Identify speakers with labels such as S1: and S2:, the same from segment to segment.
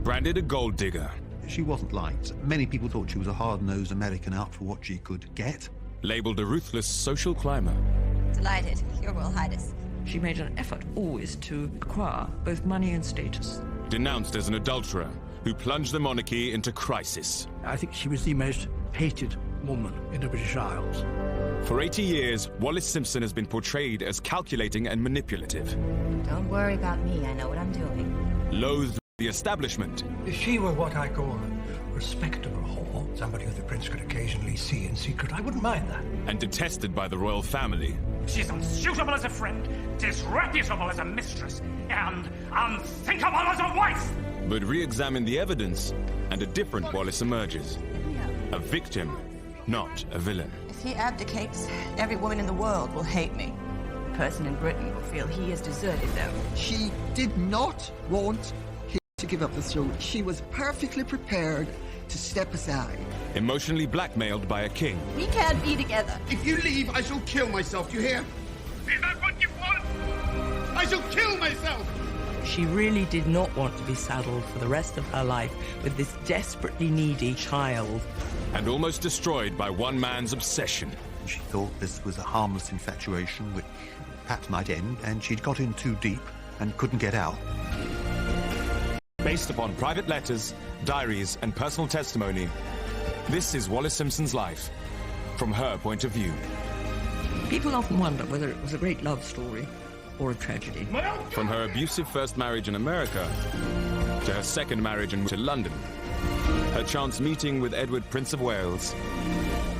S1: Branded a gold digger.
S2: She wasn't liked. Many people thought she was a hard-nosed American out for what she could get.
S1: Labeled a ruthless social climber.
S3: Delighted, Your Royal Highness.
S4: She made an effort always to acquire both money and status.
S1: Denounced as an adulterer who plunged the monarchy into crisis.
S5: I think she was the most hated woman in the British Isles.
S1: For 80 years, Wallis Simpson has been portrayed as calculating and manipulative.
S3: Don't worry about me, I know what I'm doing.
S1: Loathed the establishment.
S5: If she were what I call a respectable whore, somebody who the prince could occasionally see in secret, I wouldn't mind that.
S1: And detested by the royal family.
S6: She's unsuitable as a friend, disreputable as a mistress, and unthinkable as a wife!
S1: But re-examine the evidence, and a different Wallis emerges. A victim, not a villain.
S7: If he abdicates, every woman in the world will hate me.
S3: The person in Britain will feel he has deserted them.
S8: She did not want him to give up the throne. She was perfectly prepared to step aside.
S1: Emotionally blackmailed by a king.
S3: We can't be together.
S9: If you leave, I shall kill myself, do you hear?
S6: Is that what you want?
S9: I shall kill myself!
S10: She really did not want to be saddled for the rest of her life with this desperately needy child.
S1: And almost destroyed by one man's obsession.
S2: She thought this was a harmless infatuation which perhaps might end, and she'd got in too deep and couldn't get out.
S1: Based upon private letters, diaries, and personal testimony, this is Wallis Simpson's life, from her point of view.
S4: People often wonder whether it was a great love story or a tragedy.
S1: From her abusive first marriage in America to her second marriage to London, her chance meeting with Edward, Prince of Wales,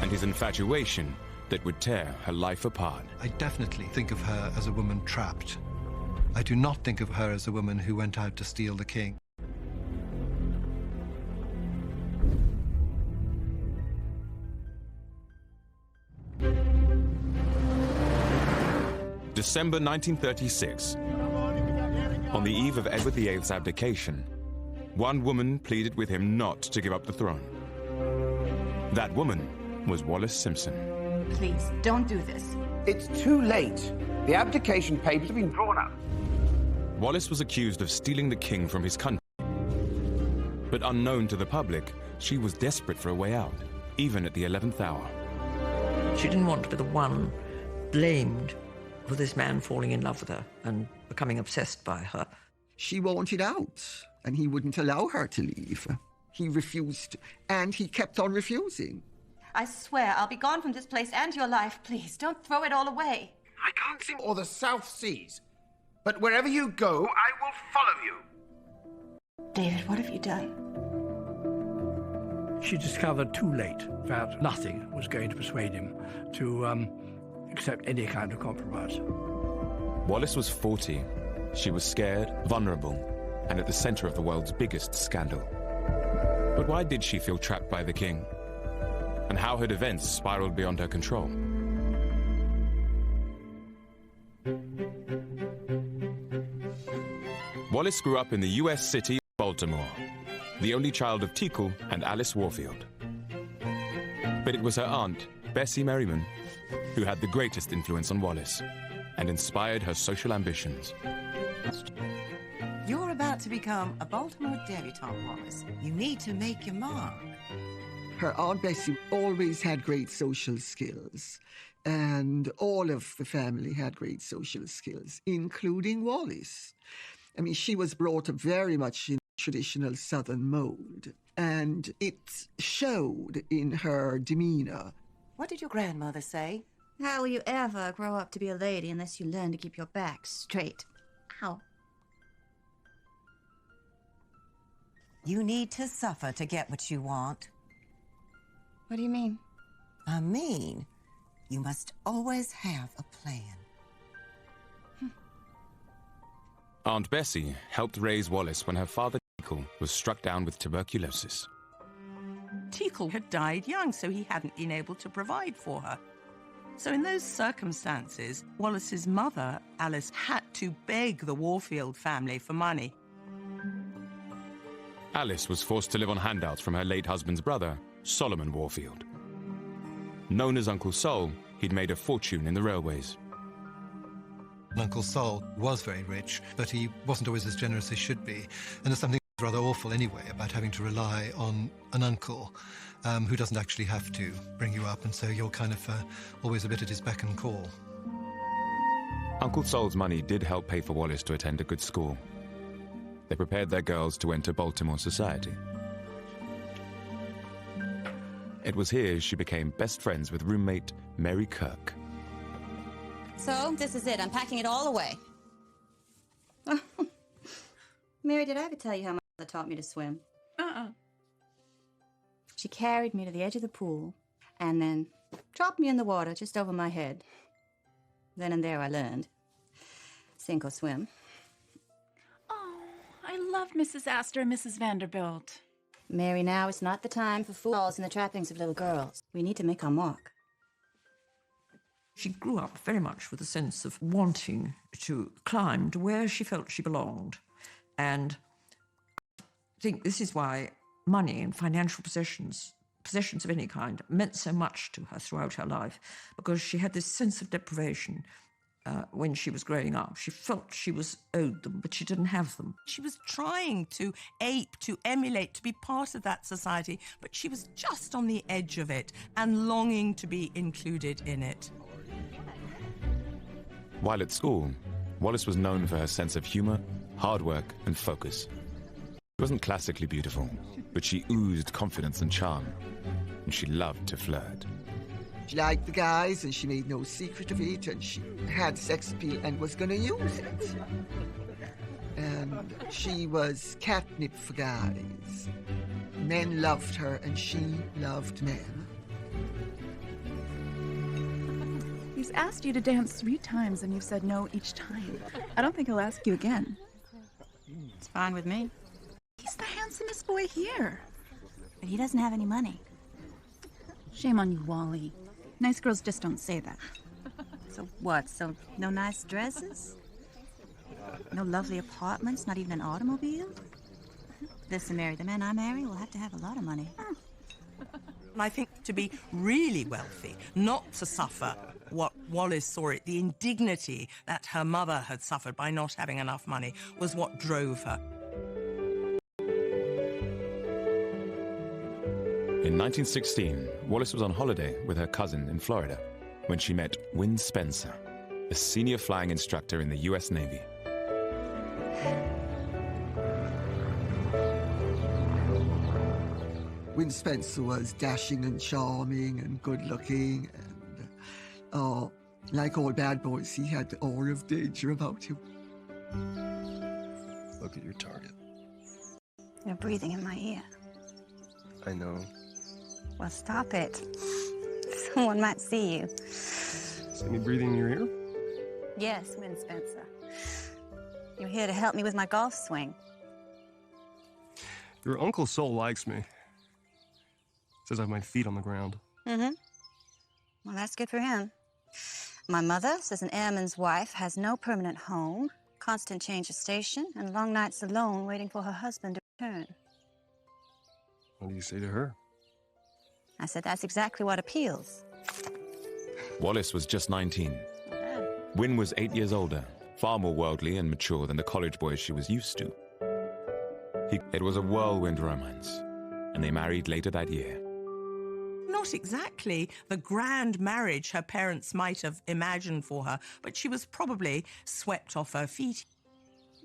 S1: and his infatuation that would tear her life apart.
S2: I definitely think of her as a woman trapped. I do not think of her as a woman who went out to steal the king.
S1: December 1936. On the eve of Edward VIII's abdication, one woman pleaded with him not to give up the throne. That woman was Wallis Simpson.
S3: Please, don't do this.
S9: It's too late. The abdication papers have been drawn up.
S1: Wallis was accused of stealing the king from his country. But unknown to the public, she was desperate for a way out, even at the 11th hour.
S4: She didn't want to be the one blamed for this man falling in love with her and becoming obsessed by her.
S8: She wanted out, and he wouldn't allow her to leave. He refused, and he kept on refusing.
S7: I swear I'll be gone from this place and your life. Please, don't throw it all away.
S9: I can't see or the South Seas. But wherever you go, I will follow you.
S7: David, what have you done?
S5: She discovered too late that nothing was going to persuade him to accept any kind of compromise.
S1: Wallis was 40. She was scared, vulnerable, and at the center of the world's biggest scandal. But why did she feel trapped by the king? And how had events spiraled beyond her control? Wallis grew up in the U.S. city of Baltimore, the only child of Teakle and Alice Warfield. But it was her aunt, Bessie Merriman, who had the greatest influence on Wallis and inspired her social ambitions.
S7: You're about to become a Baltimore debutante, Wallis. You need to make your mark.
S8: Her Aunt Bessie always had great social skills, and all of the family had great social skills, including Wallis. I mean, she was brought up very much in traditional Southern mold, and it showed in her demeanor.
S7: What did your grandmother say?
S3: How will you ever grow up to be a lady unless you learn to keep your back straight? Ow.
S7: You need to suffer to get what you want.
S3: What do you mean?
S7: I mean, you must always have a plan.
S1: Aunt Bessie helped raise Wallis when her father, Teakle, was struck down with tuberculosis.
S10: Teakle had died young, so he hadn't been able to provide for her. So in those circumstances, Wallis's mother, Alice, had to beg the Warfield family for money.
S1: Alice was forced to live on handouts from her late husband's brother, Solomon Warfield. Known as Uncle Sol, he'd made a fortune in the railways.
S2: Uncle Sol was very rich, but he wasn't always as generous as he should be. And there's something
S11: Rather awful anyway about having to rely on an uncle who doesn't actually have to bring you up, and so you're kind of always a bit at his beck and call.
S1: Uncle Sol's money did help pay for Wallis to attend a good school. They prepared their girls to enter Baltimore society. It was here she became best friends with roommate Mary Kirk.
S3: So, this is it. I'm packing it all away. Mary, did I ever tell you how my mother taught me to swim? She carried me to the edge of the pool and then dropped me in the water just over my head. Then and there I learned. Sink or swim.
S12: Oh, I love Mrs. Astor and Mrs. Vanderbilt.
S3: Mary, now is not the time for fools and the trappings of little girls. We need to make our mark.
S4: She grew up very much with a sense of wanting to climb to where she felt she belonged. And I think this is why money and financial possessions of any kind, meant so much to her throughout her life, because she had this sense of deprivation when she was growing up. She felt she was owed them, but she didn't have them.
S10: She was trying to ape, to emulate, to be part of that society, but she was just on the edge of it and longing to be included in it.
S1: While at school, Wallis was known for her sense of humor, hard work, and focus. She wasn't classically beautiful, but she oozed confidence and charm, and she loved to flirt.
S8: She liked the guys, and she made no secret of it, and she had sex appeal and was going to use it. And she was catnip for guys. Men loved her, and she loved men.
S12: He's asked you to dance 3 times, and you've said no each time. I don't think he'll ask you again.
S3: It's fine with me.
S12: He's the handsomest boy here.
S3: But he doesn't have any money.
S12: Shame on you, Wally. Nice girls just don't say that.
S3: So what? So no nice dresses? No lovely apartments? Not even an automobile? Listen, Mary, the man I marry will have to have a lot of money.
S10: And I think to be really wealthy, not to suffer what Wallis saw it, the indignity that her mother had suffered by not having enough money, was what drove her.
S1: In 1916, Wallis was on holiday with her cousin in Florida when she met Win Spencer, a senior flying instructor in the U.S. Navy.
S8: Win Spencer was dashing and charming and good-looking, and, like all bad boys, he had the aura of danger about him.
S13: Look at your target.
S3: You're breathing in my ear.
S13: I know.
S3: Well, stop it. Someone might see you.
S13: See me breathing in your ear?
S3: Yes, Win Spencer. You're here to help me with my golf swing.
S13: Your Uncle Sol likes me. Says I have my feet on the ground.
S3: Mm-hmm. Well, that's good for him. My mother says an airman's wife has no permanent home, constant change of station, and long nights alone waiting for her husband to return.
S13: What do you say to her?
S3: I said that's exactly what appeals.
S1: Wallis was just 19. Win was 8 years older, far more worldly and mature than the college boys she was used to. It was a whirlwind romance, and they married later that year.
S10: Not exactly the grand marriage her parents might have imagined for her, but she was probably swept off her feet.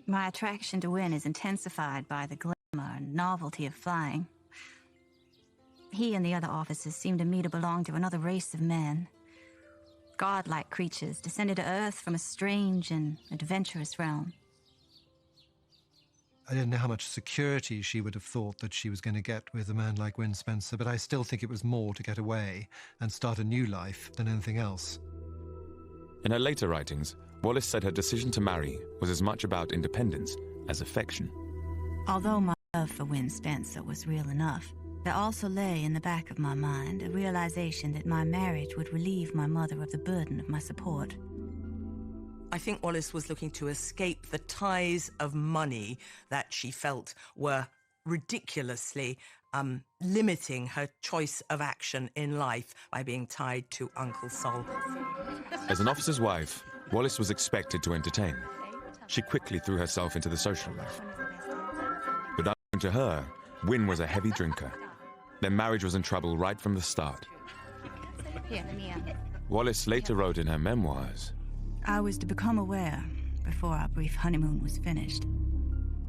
S3: My attraction to Win is intensified by the glamour and novelty of flying. He and the other officers seem to me to belong to another race of men. Godlike creatures descended to Earth from a strange and adventurous realm.
S11: I didn't know how much security she would have thought that she was going to get with a man like Win Spencer, but I still think it was more to get away and start a new life than anything else.
S1: In her later writings, Wallis said her decision to marry was as much about independence as affection.
S3: Although my love for Win Spencer was real enough, there also lay in the back of my mind a realization that my marriage would relieve my mother of the burden of my support.
S10: I think Wallis was looking to escape the ties of money that she felt were ridiculously limiting her choice of action in life by being tied to Uncle Sol.
S1: As an officer's wife, Wallis was expected to entertain. She quickly threw herself into the social life. To her, Wynne was a heavy drinker. Their marriage was in trouble right from the start.
S3: Here, let me
S1: Wallis later wrote in her memoirs,
S3: I was to become aware, before our brief honeymoon was finished,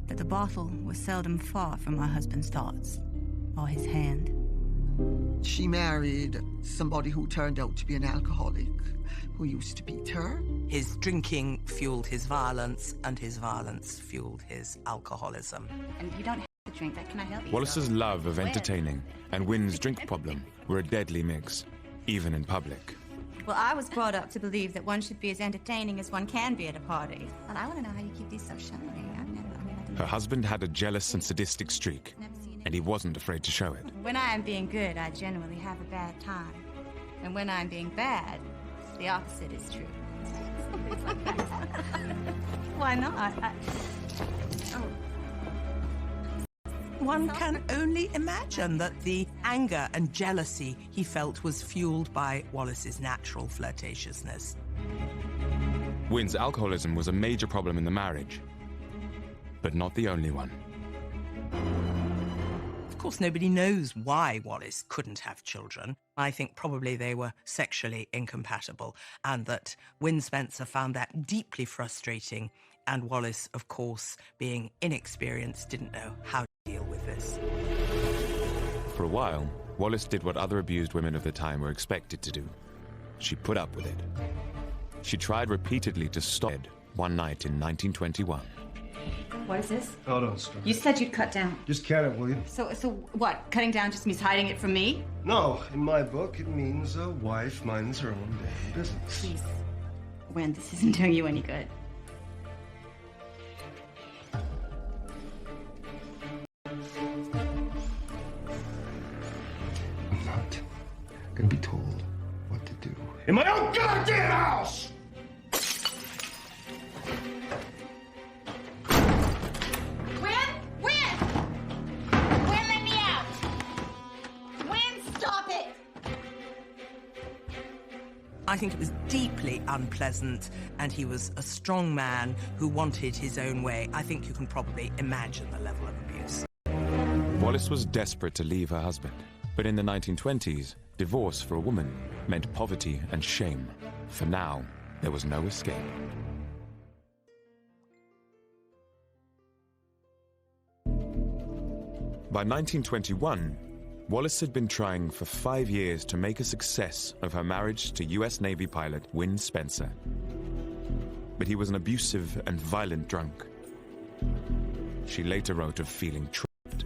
S3: that the bottle was seldom far from my husband's thoughts, or his hand.
S8: She married somebody who turned out to be an alcoholic, who used to beat her.
S10: His drinking fueled his violence, and his violence fueled his alcoholism.
S3: And you don't have to drink that. Can I help you?
S1: Wallis's love of entertaining and Wynne's drink problem were a deadly mix, even in public.
S3: Well, I was brought up to believe that one should be as entertaining as one can be at a party. And I want to know how you keep these so shiny.
S1: Her husband had a jealous and sadistic streak, and he wasn't afraid to show it.
S3: When I am being good, I generally have a bad time. And when I'm being bad, the opposite is true. Why not?
S10: One can only imagine that the anger and jealousy he felt was fueled by Wallis's natural flirtatiousness.
S1: Wynne's alcoholism was a major problem in the marriage, but not the only one.
S10: Of course, nobody knows why Wallis couldn't have children. I think probably they were sexually incompatible, and that Wynne Spencer found that deeply frustrating, and Wallis, of course, being inexperienced, didn't know how to deal with this.
S1: For a while, Wallis did what other abused women of the time were expected to do. She put up with it. She tried repeatedly to stop it one night in 1921.
S7: What is this?
S13: Oh, don't start.
S7: You said you'd cut down.
S13: Just count it, will you?
S7: So what? Cutting down just means hiding it from me?
S13: No, in my book, it means a wife minds her own damn business.
S7: Please. Wynne, this isn't doing you any good.
S13: I'm not gonna be told what to do in my own goddamn house!
S10: I think it was deeply unpleasant, and he was a strong man who wanted his own way. I think you can probably imagine the level of abuse.
S1: Wallis was desperate to leave her husband, but in the 1920s, divorce for a woman meant poverty and shame. For now, there was no escape. By 1921, Wallis had been trying for 5 years to make a success of her marriage to US Navy pilot Wynne Spencer. But he was an abusive and violent drunk. She later wrote of feeling trapped.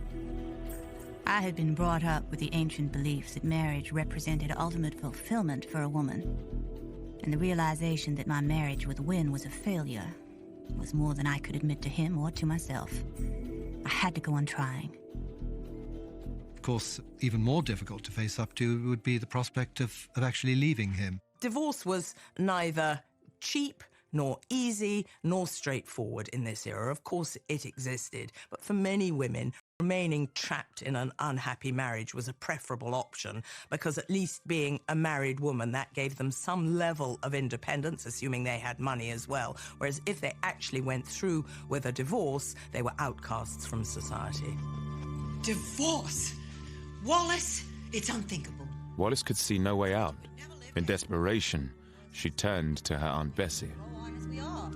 S3: I had been brought up with the ancient beliefs that marriage represented ultimate fulfillment for a woman. And the realization that my marriage with Wynne was a failure was more than I could admit to him or to myself. I had to go on trying.
S11: Of course, even more difficult to face up to would be the prospect of actually leaving him.
S10: Divorce was neither cheap, nor easy, nor straightforward in this era. Of course, it existed, but for many women, remaining trapped in an unhappy marriage was a preferable option, because at least being a married woman, that gave them some level of independence, assuming they had money as well. Whereas if they actually went through with a divorce, they were outcasts from society.
S14: Divorce? Wallis, it's unthinkable.
S1: Wallis could see no way out. In desperation, she turned to her Aunt Bessie.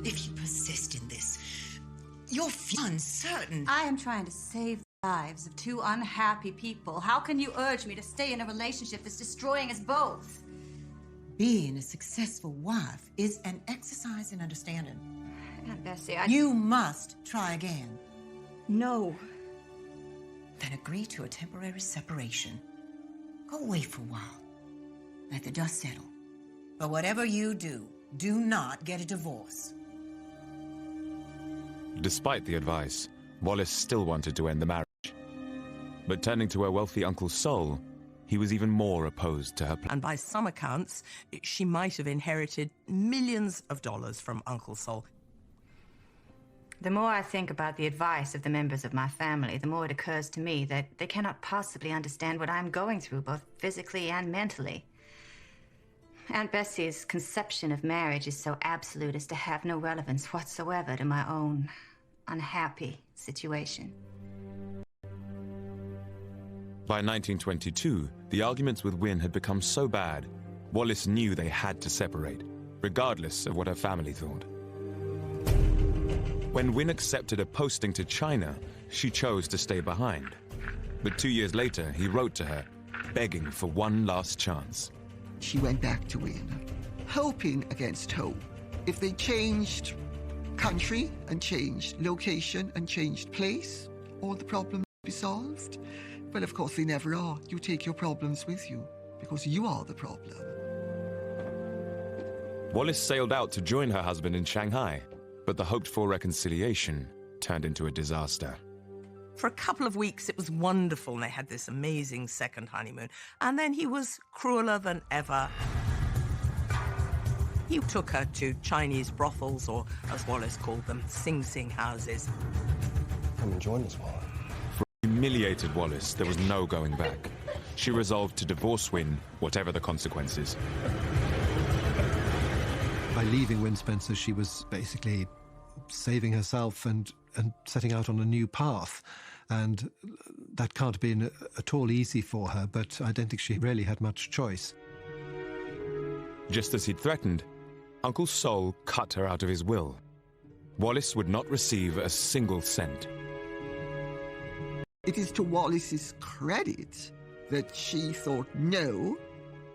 S14: If you persist in this, you're uncertain.
S7: I am trying to save the lives of two unhappy people. How can you urge me to stay in a relationship that's destroying us both?
S14: Being a successful wife is an exercise in understanding.
S7: Aunt Bessie,
S14: You must try again.
S7: No.
S14: Then agree to a temporary separation. Go away for a while. Let the dust settle. But whatever you do, do not get a divorce.
S1: Despite the advice, Wallis still wanted to end the marriage. But turning to her wealthy Uncle Sol, he was even more opposed to her plan.
S10: And by some accounts, she might have inherited millions of dollars from Uncle Sol.
S3: The more I think about the advice of the members of my family, the more it occurs to me that they cannot possibly understand what I'm going through, both physically and mentally. Aunt Bessie's conception of marriage is so absolute as to have no relevance whatsoever to my own unhappy situation.
S1: By 1922, the arguments with Wynne had become so bad, Wallis knew they had to separate, regardless of what her family thought. When Wynne accepted a posting to China, she chose to stay behind. But 2 years later, he wrote to her, begging for one last chance.
S8: She went back to Wynne, hoping against hope. If they changed country and changed location and changed place, all the problems would be solved. Well, of course, they never are. You take your problems with you, because you are the problem.
S1: Wallis sailed out to join her husband in Shanghai, but the hoped-for reconciliation turned into a disaster.
S10: For a couple of weeks, it was wonderful, and they had this amazing second honeymoon. And then he was crueler than ever. He took her to Chinese brothels, or as Wallis called them, Sing Sing houses.
S13: Come and join us, Wallis.
S1: For a humiliated Wallis, there was no going back. She resolved to divorce Wynne, whatever the consequences.
S11: By leaving Wynne Spencer, she was basically saving herself and setting out on a new path. And that can't have been at all easy for her, but I don't think she really had much choice.
S1: Just as he'd threatened, Uncle Sol cut her out of his will. Wallis would not receive a single cent.
S8: It is to Wallis's credit that she thought, no,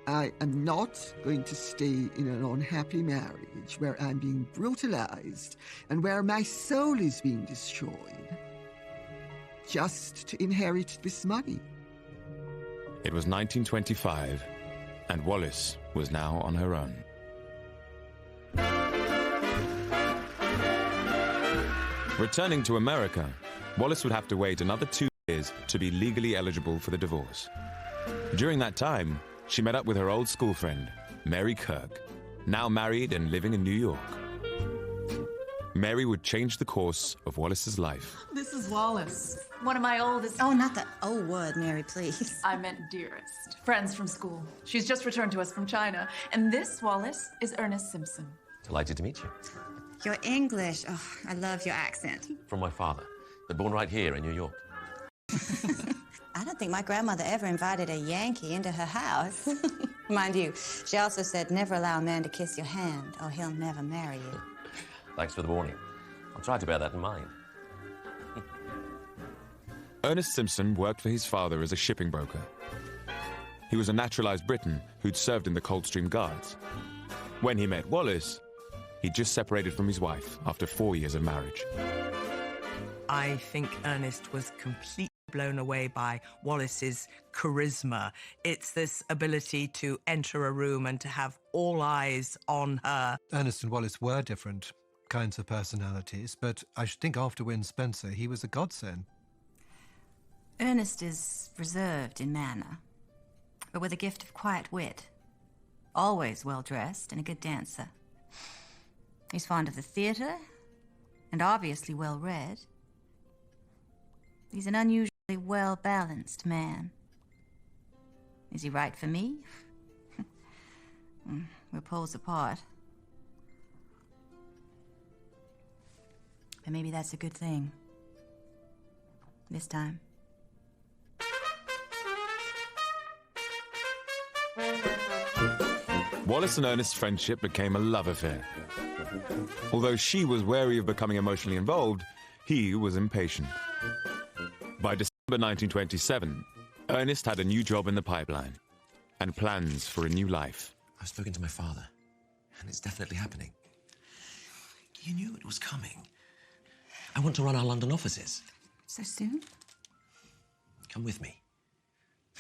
S8: I am not going to stay in an unhappy marriage where I'm being brutalized and where my soul is being destroyed, just to inherit this money.
S1: It was 1925, and Wallis was now on her own. Returning to America, Wallis would have to wait another 2 years to be legally eligible for the divorce. During that time, she met up with her old school friend, Mary Kirk, now married and living in New York. Mary would change the course of Wallis's life.
S15: This is Wallis, one of my oldest...
S3: Oh, not the O word, Mary, please.
S15: I meant dearest. Friends from school. She's just returned to us from China. And this, Wallis, is Ernest Simpson.
S16: Delighted to meet you.
S3: Your English, oh, I love your accent.
S16: From my father. They're born right here in New York.
S3: I don't think my grandmother ever invited a Yankee into her house. Mind you, she also said never allow a man to kiss your hand or he'll never marry you.
S16: Thanks for the warning. I'll try to bear that in mind.
S1: Ernest Simpson worked for his father as a shipping broker. He was a naturalized Briton who'd served in the Coldstream Guards. When he met Wallis, he'd just separated from his wife after 4 years of marriage.
S10: I think Ernest was completely blown away by Wallis's charisma. It's this ability to enter a room and to have all eyes on her.
S11: Ernest and Wallis were different kinds of personalities, but I should think after Wynne Spencer, he was a godsend.
S3: Ernest is reserved in manner, but with a gift of quiet wit. Always well-dressed and a good dancer. He's fond of the theatre and obviously well-read. He's an unusually well-balanced man. Is he right for me? We're poles apart. But maybe that's a good thing. This time.
S1: Wallis and Ernest's friendship became a love affair. Although she was wary of becoming emotionally involved, he was impatient. By December 1927, Ernest had a new job in the pipeline and plans for a new life.
S16: I've spoken to my father, and it's definitely happening. You knew it was coming. I want to run our London offices.
S3: So soon?
S16: Come with me.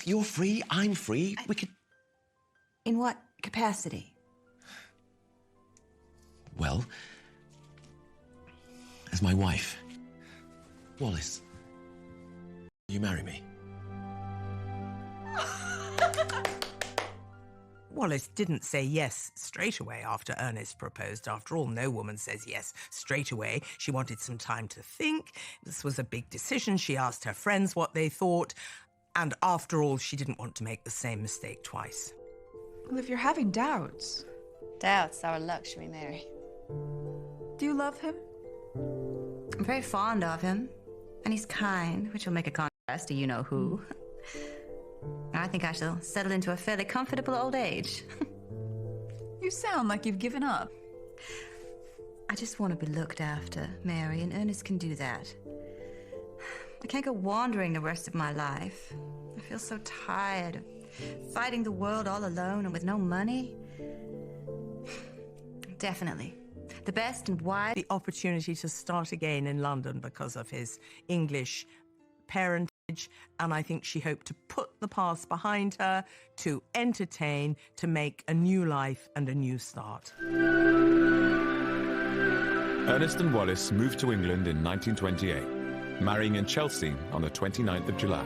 S16: You're free, I'm free. We could...
S3: In what capacity?
S16: Well, as my wife. Wallis, will you marry me?
S10: Wallis didn't say yes straight away after Ernest proposed. After all, no woman says yes straight away. She wanted some time to think. This was a big decision. She asked her friends what they thought. And after all, she didn't want to make the same mistake twice.
S12: Well, if you're having doubts...
S3: Doubts are a luxury, Mary.
S12: Do you love him?
S3: I'm very fond of him. And he's kind, which will make a contrast to you-know-who. I think I shall settle into a fairly comfortable old age.
S12: You sound like you've given up.
S3: I just want to be looked after, Mary, and Ernest can do that. I can't go wandering the rest of my life. I feel so tired of fighting the world all alone and with no money. Definitely. The best and wise...
S10: The opportunity to start again in London because of his English parentage, and I think she hoped to put the past behind her, to entertain, to make a new life and a new start.
S1: Ernest and Wallis moved to England in 1928, marrying in Chelsea on the 29th of July.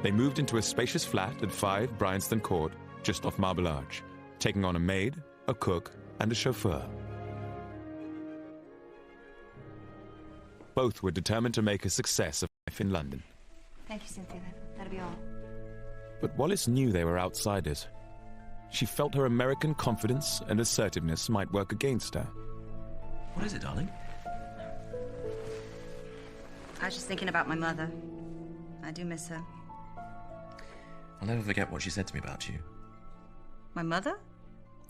S1: They moved into a spacious flat at 5 Bryanston Court, just off Marble Arch, taking on a maid, a cook, and a chauffeur. Both were determined to make a success of life in London.
S3: Thank you, Cynthia. That'll be all.
S1: But Wallis knew they were outsiders. She felt her American confidence and assertiveness might work against her.
S16: What is it, darling?
S3: I was just thinking about my mother. I do miss her.
S16: I'll never forget what she said to me about you.
S3: My mother?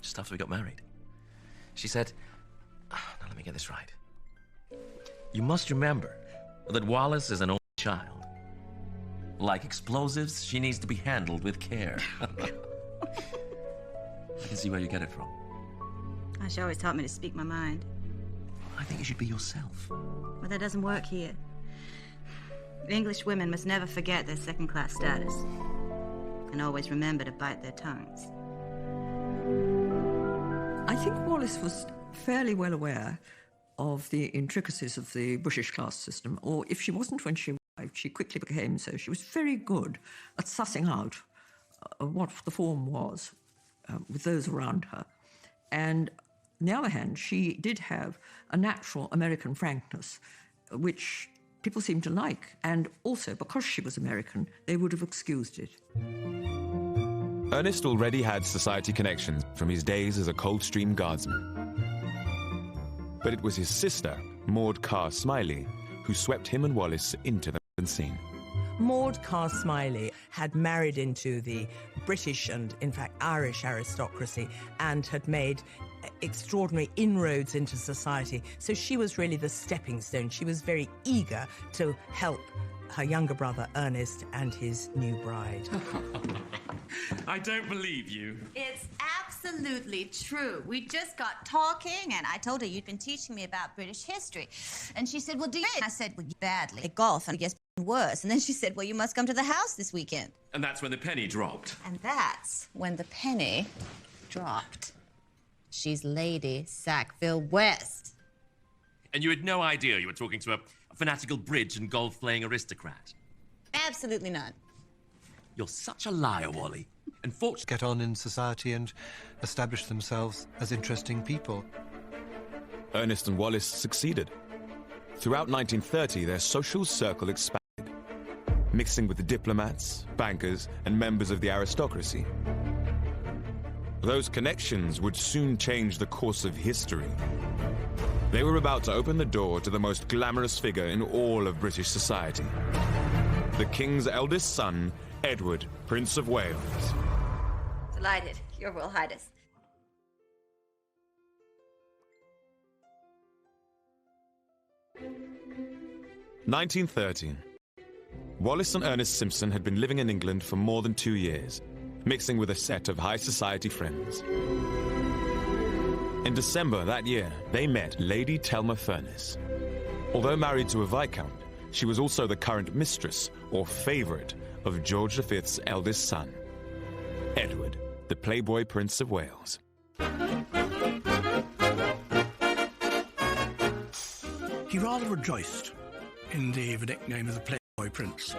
S16: Just after we got married. She said, now let me get this right. You must remember that Wallis is an only child. Like explosives, she needs to be handled with care. I can see where you get it from.
S3: She always taught me to speak my mind.
S16: I think you should be yourself.
S3: Well, that doesn't work here. English women must never forget their second-class status and always remember to bite their tongues.
S4: I think Wallis was fairly well aware of the intricacies of the British class system, or if she wasn't when she arrived, she quickly became so. She was very good at sussing out what the form was with those around her. And on the other hand, she did have a natural American frankness, which people seemed to like. And also, because she was American, they would have excused it.
S1: Ernest already had society connections from his days as a Coldstream Guardsman. But it was his sister, Maud Carr Smiley, who swept him and Wallis into the scene.
S10: Maud Carr Smiley had married into the British and, in fact, Irish aristocracy and had made extraordinary inroads into society. So she was really the stepping stone. She was very eager to help her younger brother, Ernest, and his new bride.
S16: I don't believe you.
S7: It's absolutely true. We just got talking, and I told her you'd been teaching me about British history. And she said, well, do you? I said, well, badly. At golf, and it gets worse. And then she said, well, you must come to the house this weekend.
S16: And that's when the penny dropped.
S7: And that's when the penny dropped. She's Lady Sackville West.
S16: And you had no idea you were talking to a fanatical bridge and golf-playing aristocrat?
S7: Absolutely none.
S16: You're such a liar, Wally. And
S11: get on in society and establish themselves as interesting people.
S1: Ernest and Wallis succeeded. Throughout 1930, their social circle expanded, mixing with the diplomats, bankers, and members of the aristocracy. Those connections would soon change the course of history. They were about to open the door to the most glamorous figure in all of British society. The King's eldest son, Edward, Prince of Wales.
S7: Delighted, Your Royal Highness.
S1: 1913. Wallis and Ernest Simpson had been living in England for more than 2 years, mixing with a set of high society friends. In December that year, they met Lady Thelma Furness. Although married to a Viscount, she was also the current mistress, or favourite, of George V's eldest son, Edward, the Playboy Prince of Wales.
S5: He rather rejoiced in the nickname of the Playboy Prince.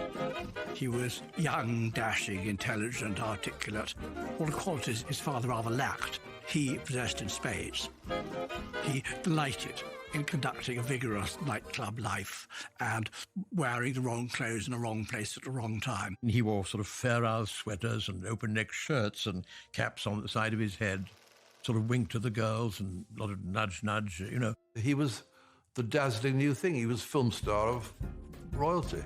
S5: He was young, dashing, intelligent, articulate, all the qualities his father rather lacked. He possessed in spades. He delighted in conducting a vigorous nightclub life and wearing the wrong clothes in the wrong place at the wrong time.
S17: He wore sort of Fair-Isle sweaters and open-neck shirts and caps on the side of his head, sort of winked to the girls and a lot of nudge, you know.
S18: He was the dazzling new thing. He was film star of royalty.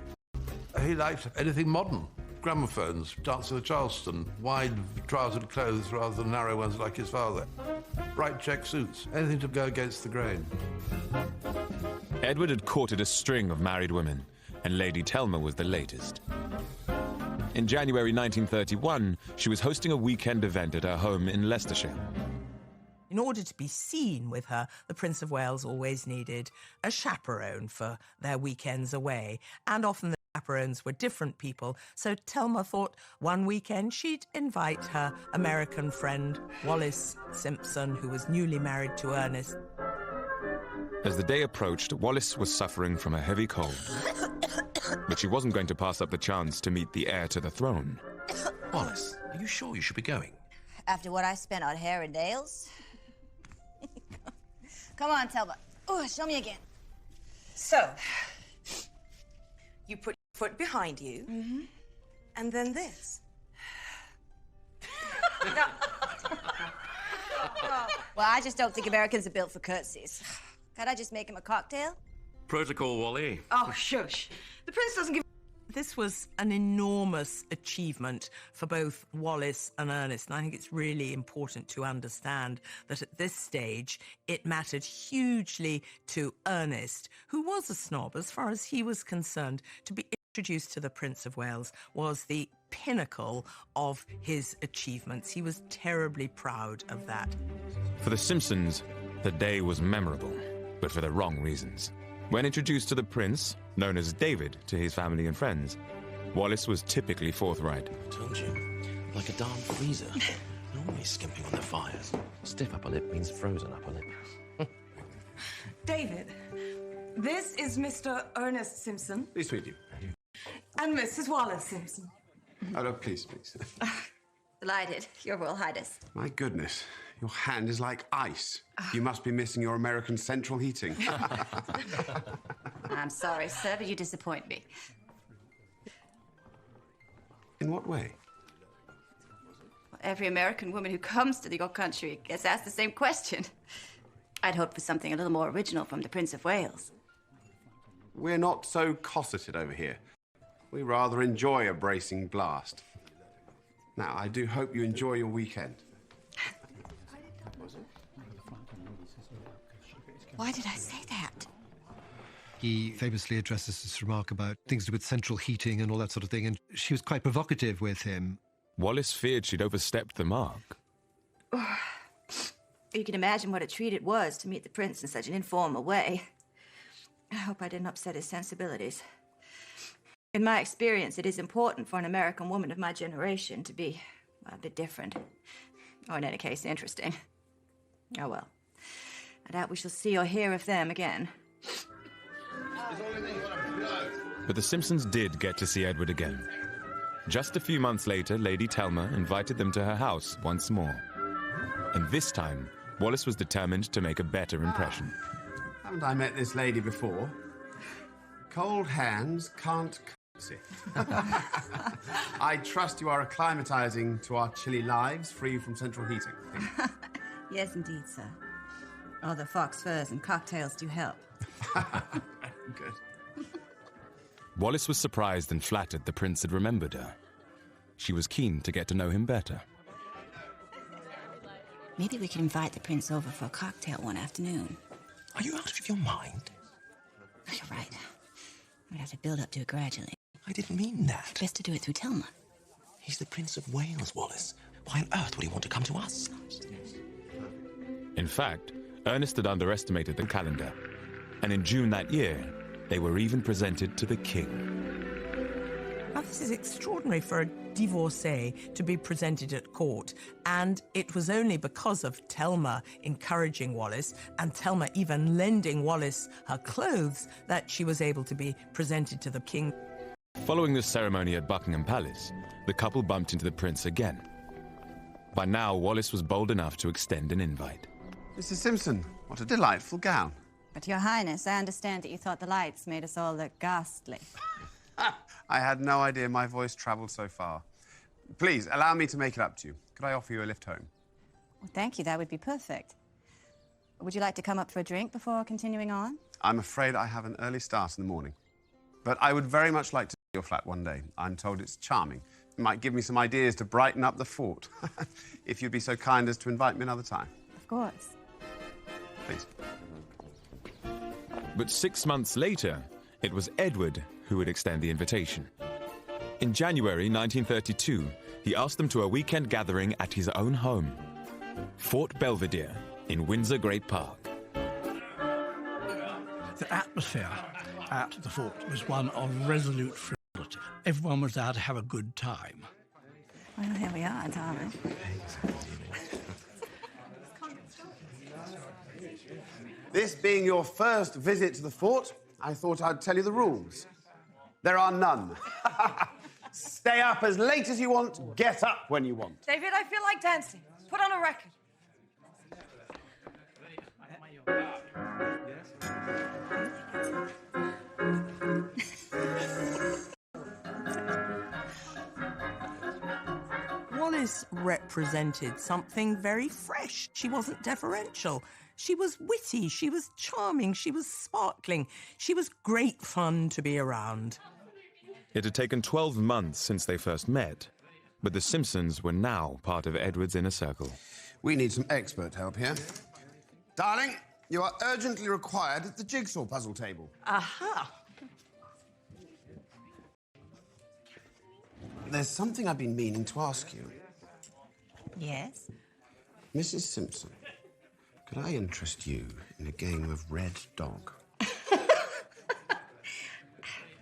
S18: He liked anything modern.
S17: gramophones, dancing the Charleston, wide-trousered clothes rather than narrow ones like his father, bright check suits, anything to go against the grain.
S1: Edward had courted a string of married women, and Lady Telma was the latest. In January 1931, she was hosting a weekend event at her home in Leicestershire.
S10: In order to be seen with her, the Prince of Wales always needed a chaperone for their weekends away, and often the chaperones were different people, so Telma thought one weekend she'd invite her American friend, Wallis Simpson, who was newly married to Ernest.
S1: As the day approached, Wallis was suffering from a heavy cold, but she wasn't going to pass up the chance to meet the heir to the throne.
S16: Wallis, are you sure you should be going?
S7: After what I spent on hair and nails? Come on, Telma. Oh, show me again.
S18: So, you put your foot behind you, and then this.
S7: Well, I just don't think Americans are built for curtsies. Can't I just make him a cocktail?
S16: Protocol, Wally.
S18: Oh, shush. The prince doesn't give...
S10: This was an enormous achievement for both Wallis and Ernest, and I think it's really important to understand that at this stage it mattered hugely to Ernest, who was a snob as far as he was concerned. To be introduced to the Prince of Wales was the pinnacle of his achievements. He was terribly proud of that.
S1: For the Simpsons, the day was memorable, but for the wrong reasons. When introduced to the prince, known as David to his family and friends, Wallis was typically forthright.
S16: Told you, like a darn freezer. Always skimping on the fires. Stiff upper lip means frozen upper lip.
S18: David, this is Mr. Ernest Simpson.
S13: Pleased to meet you.
S18: And Mrs. Wallis Simpson.
S13: Oh, no, please, please.
S7: Delighted, Your Royal Highness.
S13: My goodness, your hand is like ice. You must be missing your American central heating.
S7: I'm sorry, sir, but you disappoint me.
S13: In what way?
S7: Well, every American woman who comes to your country gets asked the same question. I'd hoped for something a little more original from the Prince of Wales.
S13: We're not so cosseted over here. We rather enjoy a bracing blast. Now, I do hope you enjoy your weekend.
S7: Why did I say that?
S11: He famously addresses this remark about things to do with central heating and all that sort of thing, and she was quite provocative with him.
S1: Wallis feared she'd overstepped the mark.
S7: You can imagine what a treat it was to meet the prince in such an informal way. I hope I didn't upset his sensibilities. In my experience, it is important for an American woman of my generation to be a bit different. Or in any case, interesting. Oh well. I doubt we shall see or hear of them again.
S1: But the Simpsons did get to see Edward again. Just a few months later, Lady Telma invited them to her house once more. And this time, Wallis was determined to make a better impression.
S13: Haven't I met this lady before? Cold hands can't curtsy. I trust you are acclimatizing to our chilly lives, free from central heating.
S7: Yes, indeed, sir. All the fox furs and cocktails do help.
S13: Good.
S1: Wallis was surprised and flattered the prince had remembered her. She was keen to get to know him better.
S3: Maybe we could invite the prince over for a cocktail one afternoon.
S16: Are you out of your mind?
S3: Oh, you're right. We'd have to build up to it gradually.
S16: I didn't mean that.
S3: Best to do it through Telma.
S16: He's the Prince of Wales, Wallis. Why on earth would he want to come to us?
S1: In fact, Ernest had underestimated the calendar, and in June that year, they were even presented to the king.
S10: Now, this is extraordinary for a divorcee to be presented at court, and it was only because of Telma encouraging Wallis, and Telma even lending Wallis her clothes, that she was able to be presented to the king.
S1: Following the ceremony at Buckingham Palace, the couple bumped into the prince again. By now, Wallis was bold enough to extend an invite.
S13: Mrs. Simpson, what a delightful gown.
S7: But, Your Highness, I understand that you thought the lights made us all look ghastly.
S13: I had no idea my voice travelled so far. Please, allow me to make it up to you. Could I offer you a lift home?
S7: Well, thank you, that would be perfect. Would you like to come up for a drink before continuing on?
S13: I'm afraid I have an early start in the morning. But I would very much like to see your flat one day. I'm told it's charming. It might give me some ideas to brighten up the fort. If you'd be so kind as to invite me another time.
S3: Of course.
S13: Please.
S1: But 6 months later, it was Edward who would extend the invitation. In January 1932, he asked them to a weekend gathering at his own home, Fort Belvedere in Windsor Great Park.
S5: The atmosphere at the fort was one of resolute frivolity. Everyone was there to have a good time.
S3: Well, here we are, darling.
S13: This being your first visit to the fort, I thought I'd tell you the rules. There are none. Stay up as late as you want, get up when you want.
S18: David, I feel like dancing. Put on a record.
S10: Wallis represented something very fresh. She wasn't deferential. She was witty, she was charming, she was sparkling. She was great fun to be around.
S1: It had taken 12 months since they first met, but the Simpsons were now part of Edward's inner circle.
S13: We need some expert help here. Darling, you are urgently required at the jigsaw puzzle table.
S10: Aha!
S13: There's something I've been meaning to ask you.
S3: Yes?
S13: Mrs. Simpson, could I interest you in a game of red dog?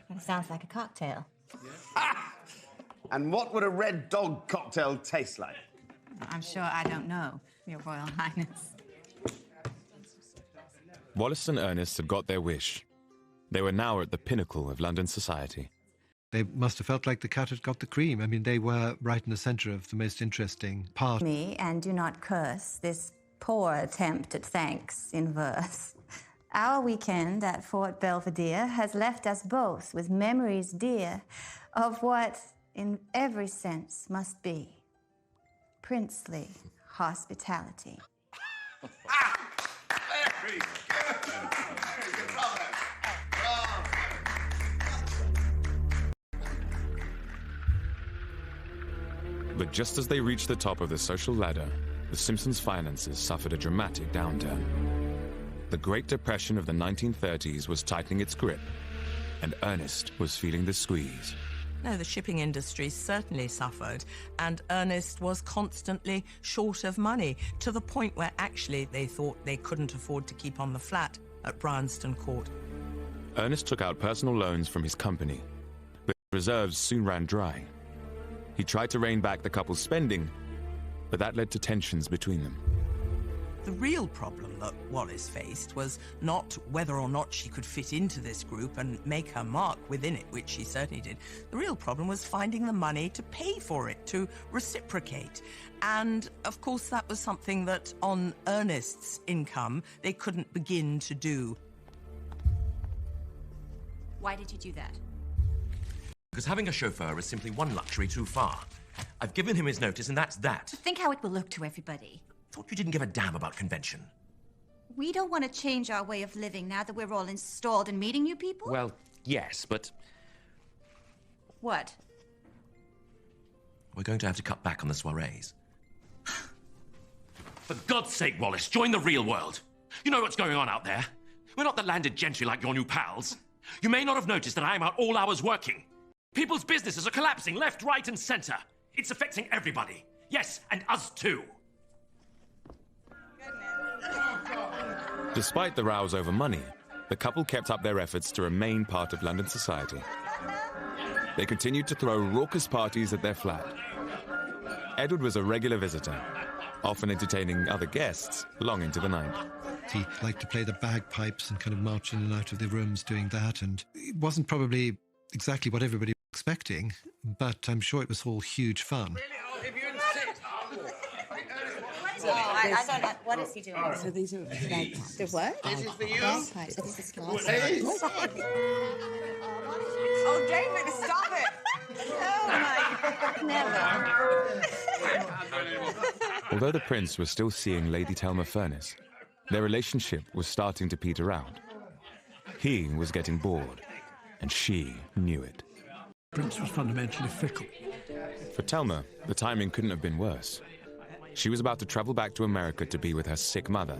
S3: That sounds like a cocktail.
S13: And what would a red dog cocktail taste like?
S3: I'm sure I don't know, Your Royal Highness.
S1: Wallis and Ernest had got their wish. They were now at the pinnacle of London society.
S11: They must have felt like the cat had got the cream. I mean, they were right in the centre of the most interesting part.
S3: Me, and do not curse this poor attempt at thanks in verse. Our weekend at Fort Belvedere has left us both with memories dear of what, in every sense, must be princely hospitality.
S13: Very good. Very good. Bravo.
S1: But just as they reached the top of the social ladder, the Simpsons' finances suffered a dramatic downturn. The Great Depression of the 1930s was tightening its grip, and Ernest was feeling the squeeze.
S10: No, the shipping industry certainly suffered, and Ernest was constantly short of money, to the point where actually they thought they couldn't afford to keep on the flat at Bryanston Court.
S1: Ernest took out personal loans from his company, but reserves soon ran dry. He tried to rein back the couple's spending, but that led to tensions between them.
S10: The real problem that Wallis faced was not whether or not she could fit into this group and make her mark within it, which she certainly did. The real problem was finding the money to pay for it, to reciprocate. And, of course, that was something that, on Ernest's income, they couldn't begin to do.
S7: Why did you do that?
S16: Because having a chauffeur is simply one luxury too far. I've given him his notice, and that's that.
S7: Think how it will look to everybody.
S16: Thought you didn't give a damn about convention.
S7: We don't want to change our way of living now that we're all installed and meeting new people?
S16: Well, yes, but
S7: What?
S16: we're going to have to cut back on the soirees. For God's sake, Wallis, join the real world. You know what's going on out there. We're not the landed gentry like your new pals. You may not have noticed that I am out all hours working. People's businesses are collapsing left, right, and center. It's affecting everybody. Yes, and us too.
S1: Despite the rows over money, the couple kept up their efforts to remain part of London society. They continued to throw raucous parties at their flat. Edward was a regular visitor, often entertaining other guests long into the night.
S11: He liked to play the bagpipes and kind of march in and out of the rooms doing that, and it wasn't probably exactly what everybody was expecting, but I'm sure it was all huge fun.
S7: I don't know. What is he doing?
S12: So these are bagpipes.
S7: The what?
S12: This is for you.
S7: Bagpipes. This is
S18: Oh, David, stop it!
S7: Oh, my. Never.
S1: Although the prince was still seeing Lady Thelma Furness, their relationship was starting to peter out. He was getting bored. and she knew it.
S5: The prince was fundamentally fickle.
S1: For Thelma, the timing couldn't have been worse. She was about to travel back to America to be with her sick mother,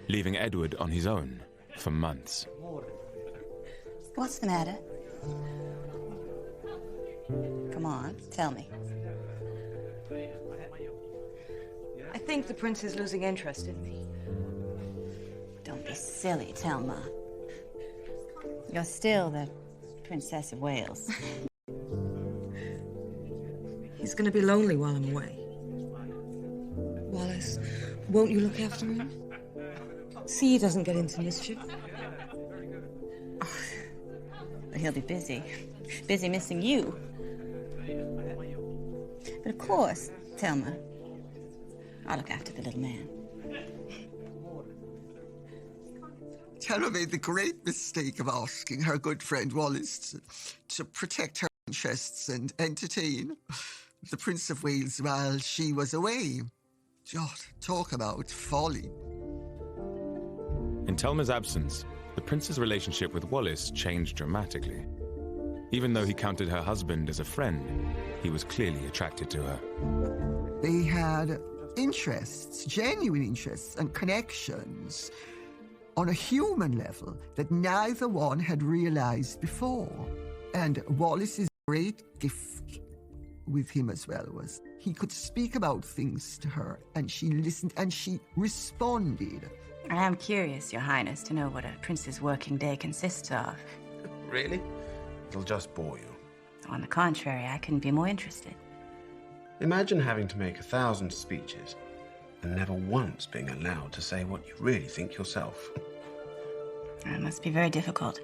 S1: leaving Edward on his own for months.
S7: What's the matter? Come on, tell me.
S14: I think the prince is losing interest in me.
S7: Don't be silly, Thelma. You're still the Princess of Wales.
S14: He's gonna be lonely while I'm away. Wallis, won't you look after him? See he doesn't get into mischief.
S7: He'll be busy. Busy missing you. But of course, Thelma, I'll look after the little man.
S8: Thelma made the great mistake of asking her good friend Wallis to protect her interests and entertain the Prince of Wales while she was away. God, talk about folly.
S1: In Thelma's absence, the prince's relationship with Wallis changed dramatically. Even though he counted her husband as a friend, he was clearly attracted to her.
S8: They had interests, genuine interests and connections on a human level that neither one had realized before. And Wallis's great gift with him as well was he could speak about things to her and she listened and she responded.
S3: I am curious, Your Highness, to know what a prince's working day consists of.
S13: Really? It'll just bore you.
S3: On the contrary, I couldn't be more interested.
S13: Imagine having to make 1,000 speeches and never once being allowed to say what you really think yourself.
S3: It must be very difficult.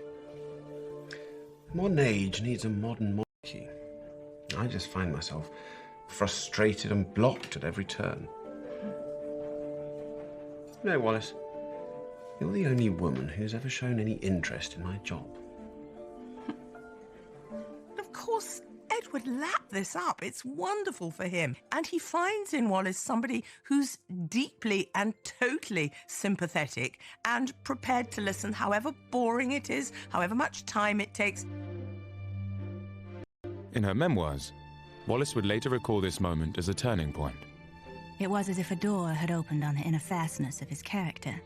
S13: Modern age needs a modern monarchy. I just find myself frustrated and blocked at every turn. You know, Wallis, you're the only woman who's ever shown any interest in my job.
S10: Of course, Edward lapped this up. It's wonderful for him. And he finds in Wallis somebody who's deeply and totally sympathetic and prepared to listen, however boring it is, however much time it takes.
S1: In her memoirs, Wallis would later recall this moment as a turning point.
S3: It was as if a door had opened on the inner fastness of his character.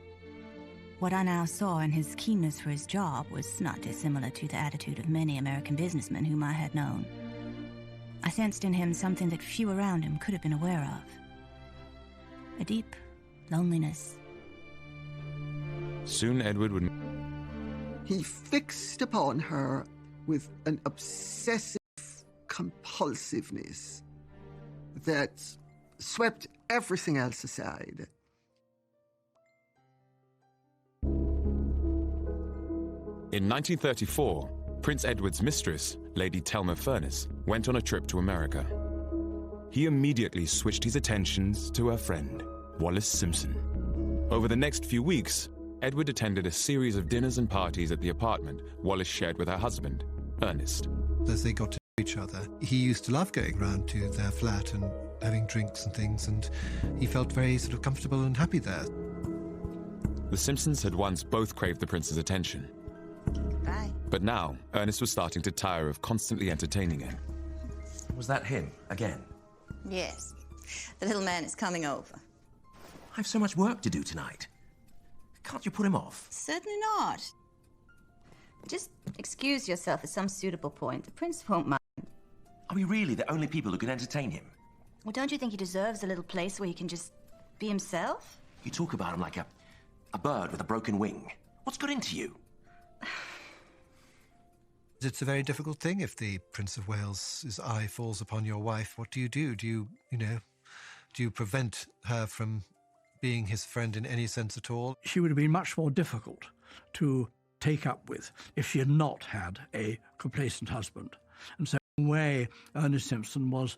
S3: What I now saw in his keenness for his job was not dissimilar to the attitude of many American businessmen whom I had known. I sensed in him something that few around him could have been aware of. A deep loneliness.
S1: Soon Edward would...
S8: He fixed upon her with an obsessive compulsiveness that swept everything else aside.
S1: In 1934, Prince Edward's mistress, Lady Thelma Furness, went on a trip to America. He immediately switched his attentions to her friend, Wallis Simpson. Over the next few weeks, Edward attended a series of dinners and parties at the apartment Wallis shared with her husband, Ernest.
S11: As they got to know each other, he used to love going round to their flat and having drinks and things, and he felt very sort of comfortable and happy there.
S1: The Simpsons had once both craved the prince's attention.
S7: Bye.
S1: But now, Ernest was starting to tire of constantly entertaining him.
S16: Was that him, again?
S7: Yes. The little man is coming over.
S16: I've so much work to do tonight. Can't you put him off?
S7: Certainly not. Just excuse yourself at some suitable point. The prince won't mind.
S16: Are we really the only people who can entertain him?
S3: Well, don't you think he deserves a little place where he can just be himself?
S16: You talk about him like a bird with a broken wing. What's got into you?
S11: It's a very difficult thing if the Prince of Wales's eye falls upon your wife. What do? Do you prevent her from being his friend in any sense at all?
S5: She would have been much more difficult to take up with if she had not had a complacent husband. And so in a way, Ernest Simpson was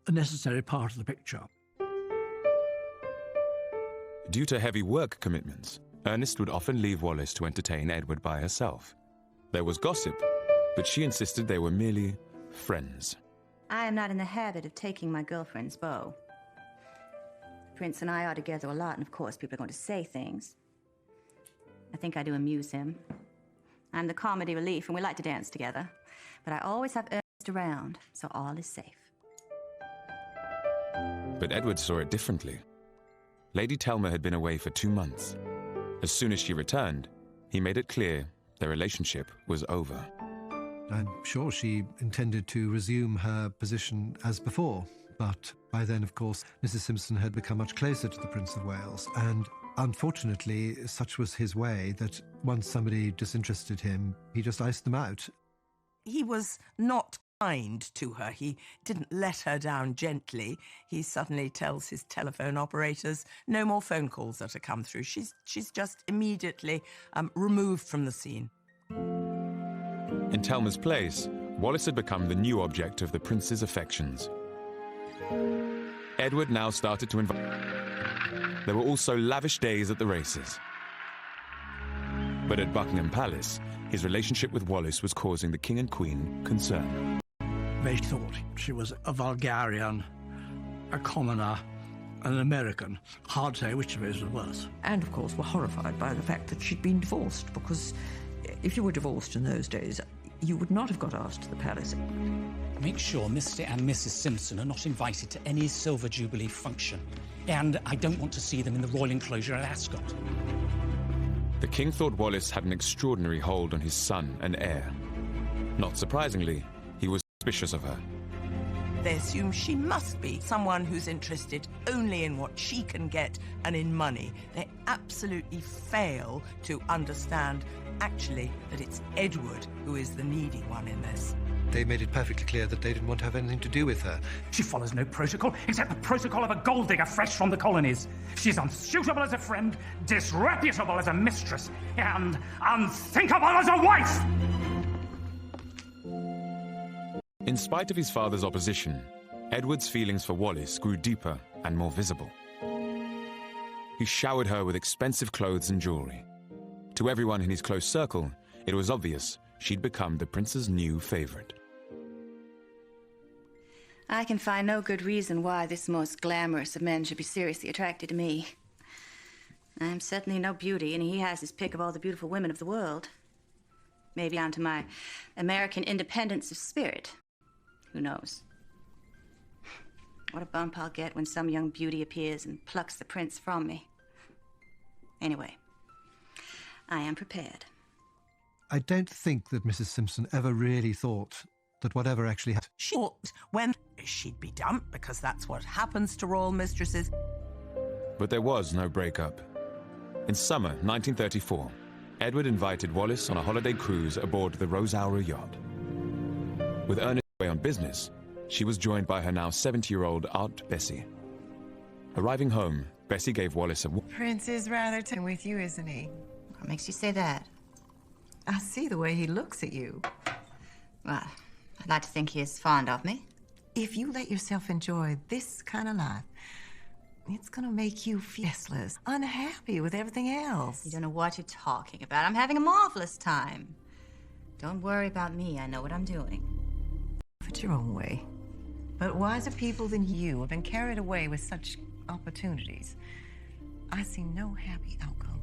S5: a necessary part of the picture.
S1: Due to heavy work commitments, Ernest would often leave Wallis to entertain Edward by herself. There was gossip, but she insisted they were merely friends.
S3: I am not in the habit of taking my girlfriend's beau. The prince and I are together a lot, and of course people are going to say things. I think I do amuse him. I'm the comedy relief, and we like to dance together. But I always have Ernest around, so all is safe.
S1: But Edward saw it differently. Lady Thelma had been away for 2 months. As soon as she returned, he made it clear their relationship was over.
S11: I'm sure she intended to resume her position as before, but by then, of course, Mrs. Simpson had become much closer to the Prince of Wales, and unfortunately, such was his way that once somebody disinterested him, he just iced them out.
S10: He was not kind to her. He didn't let her down gently. He suddenly tells his telephone operators no more phone calls are to come through. She's just immediately removed from the scene.
S1: In Thelma's place, Wallis had become the new object of the prince's affections. Edward now started to invite. There were also lavish days at the races. But at Buckingham Palace, his relationship with Wallis was causing the king and queen concern.
S5: They thought she was a vulgarian, a commoner, an American. Hard to say which of those was worse.
S4: And, of course, were horrified by the fact that she'd been divorced, because if you were divorced in those days, you would not have got asked to the palace.
S19: Make sure Mr. and Mrs. Simpson are not invited to any Silver Jubilee function. And I don't want to see them in the royal enclosure at Ascot.
S1: The king thought Wallis had an extraordinary hold on his son and heir. Not surprisingly, he was suspicious of her.
S10: They assume she must be someone who's interested only in what she can get and in money. They absolutely fail to understand, actually, that it's Edward who is the needy one in this.
S11: They made it perfectly clear that they didn't want to have anything to do with her.
S6: She follows no protocol except the protocol of a gold digger fresh from the colonies. She's unsuitable as a friend, disreputable as a mistress, and unthinkable as a wife!
S1: In spite of his father's opposition, Edward's feelings for Wallis grew deeper and more visible. He showered her with expensive clothes and jewelry. To everyone in his close circle, it was obvious she'd become the prince's new favorite.
S3: I can find no good reason why this most glamorous of men should be seriously attracted to me. I'm certainly no beauty, and he has his pick of all the beautiful women of the world. Maybe down to my American independence of spirit. Who knows? What a bump I'll get when some young beauty appears and plucks the prince from me. Anyway, I am prepared.
S11: I don't think that Mrs. Simpson ever really thought that whatever actually happened.
S10: She thought when she'd be dumped, because that's what happens to royal mistresses.
S1: But there was no breakup. In summer 1934, Edward invited Wallis on a holiday cruise aboard the Rosaura yacht. With Ernest away on business, she was joined by her now 70-year-old Aunt Bessie. Arriving home, Bessie gave Wallis a...
S14: Prince is rather taken with you, isn't he?
S7: What makes you say that?
S14: I see the way he looks at you.
S7: Well, I'd like to think he is fond of me.
S14: If you let yourself enjoy this kind of life, it's gonna make you restless, unhappy with everything else.
S7: You don't know what you're talking about. I'm having a marvelous time. Don't worry about me. I know what I'm doing.
S14: It's your own way. But wiser people than you have been carried away with such opportunities. I see no happy outcome.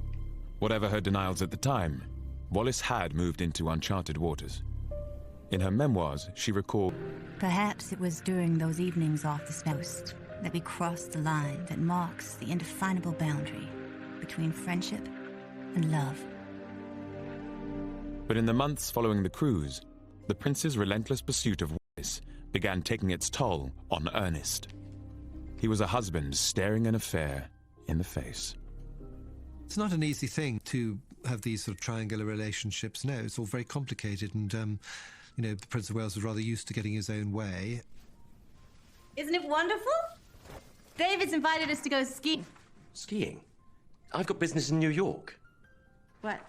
S1: Whatever her denials at the time, Wallis had moved into uncharted waters. In her memoirs, she recalled,
S3: Perhaps it was during those evenings off the coast that we crossed the line that marks the indefinable boundary between friendship and love.
S1: But in the months following the cruise, the prince's relentless pursuit of Wallis began taking its toll on Ernest. He was a husband staring an affair in the face.
S11: It's not an easy thing to have these sort of triangular relationships. No, it's all very complicated, and, the Prince of Wales was rather used to getting his own way.
S7: Isn't it wonderful? David's invited us to go skiing.
S16: Skiing? I've got business in New York.
S7: What?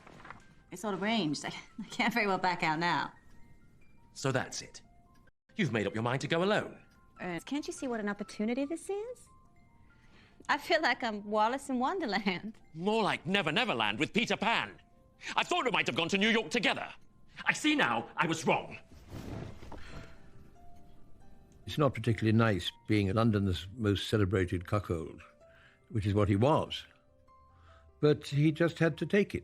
S7: It's all arranged. I can't very well back out now.
S16: So that's it. You've made up your mind to go alone.
S7: Can't you see what an opportunity this is? I feel like I'm Wallis in Wonderland.
S16: More like Never Never Land with Peter Pan. I thought we might have gone to New York together. I see now I was wrong.
S17: It's not particularly nice being London's most celebrated cuckold, which is what he was. But he just had to take it.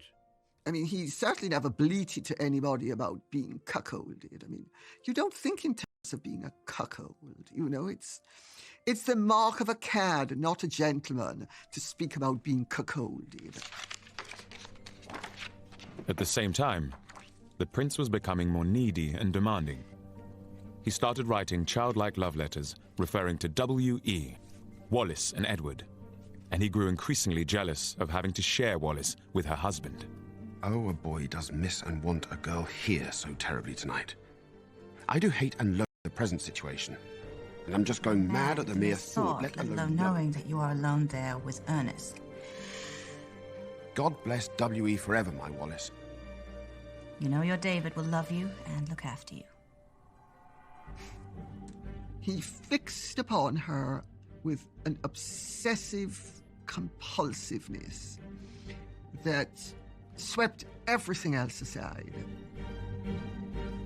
S8: I mean, he certainly never bleated to anybody about being cuckolded. I mean, you don't think in terms of being a cuckold, you know? It's the mark of a cad, not a gentleman, to speak about being cuckolded.
S1: At the same time, the prince was becoming more needy and demanding. He started writing childlike love letters referring to W.E., Wallis and Edward, and he grew increasingly jealous of having to share Wallis with her husband.
S13: Oh, a boy does miss and want a girl here so terribly tonight. I do hate and loathe the present situation, and I'm just going mad at the mere thought, let alone
S3: knowing that you are alone there with Ernest.
S13: God bless W.E. forever, my Wallis.
S3: You know your David will love you and look after you.
S8: He fixed upon her with an obsessive compulsiveness that swept everything else aside.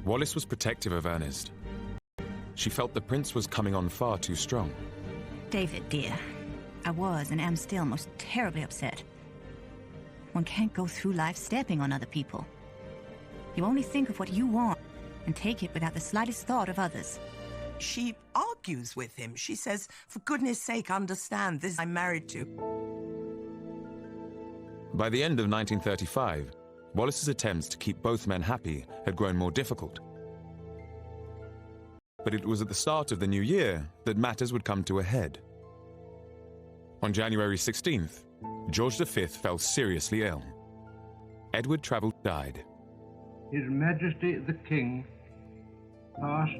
S1: Wallis was protective of Ernest. She felt the prince was coming on far too strong.
S3: David, dear, I was and am still most terribly upset. One can't go through life stepping on other people. You only think of what you want and take it without the slightest thought of others.
S10: She argues with him. She says, for goodness sake, understand, this I'm married to.
S1: By the end of 1935, Wallis's attempts to keep both men happy had grown more difficult. But it was at the start of the new year that matters would come to a head. On January 16th, George V fell seriously ill. Edward Travell died.
S20: His Majesty the King passed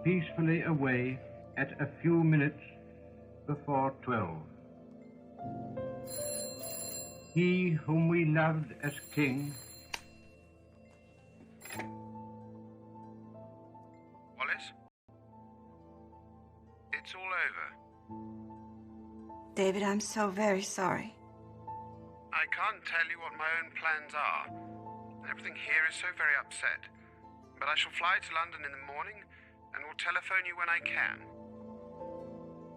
S20: peacefully away at a few minutes before 12. He whom we loved as king.
S13: Wallis? It's all over.
S18: David, I'm so very sorry.
S13: I can't tell you what my own plans are. Everything here is so very upset. But I shall fly to London in the morning and will telephone you when I can.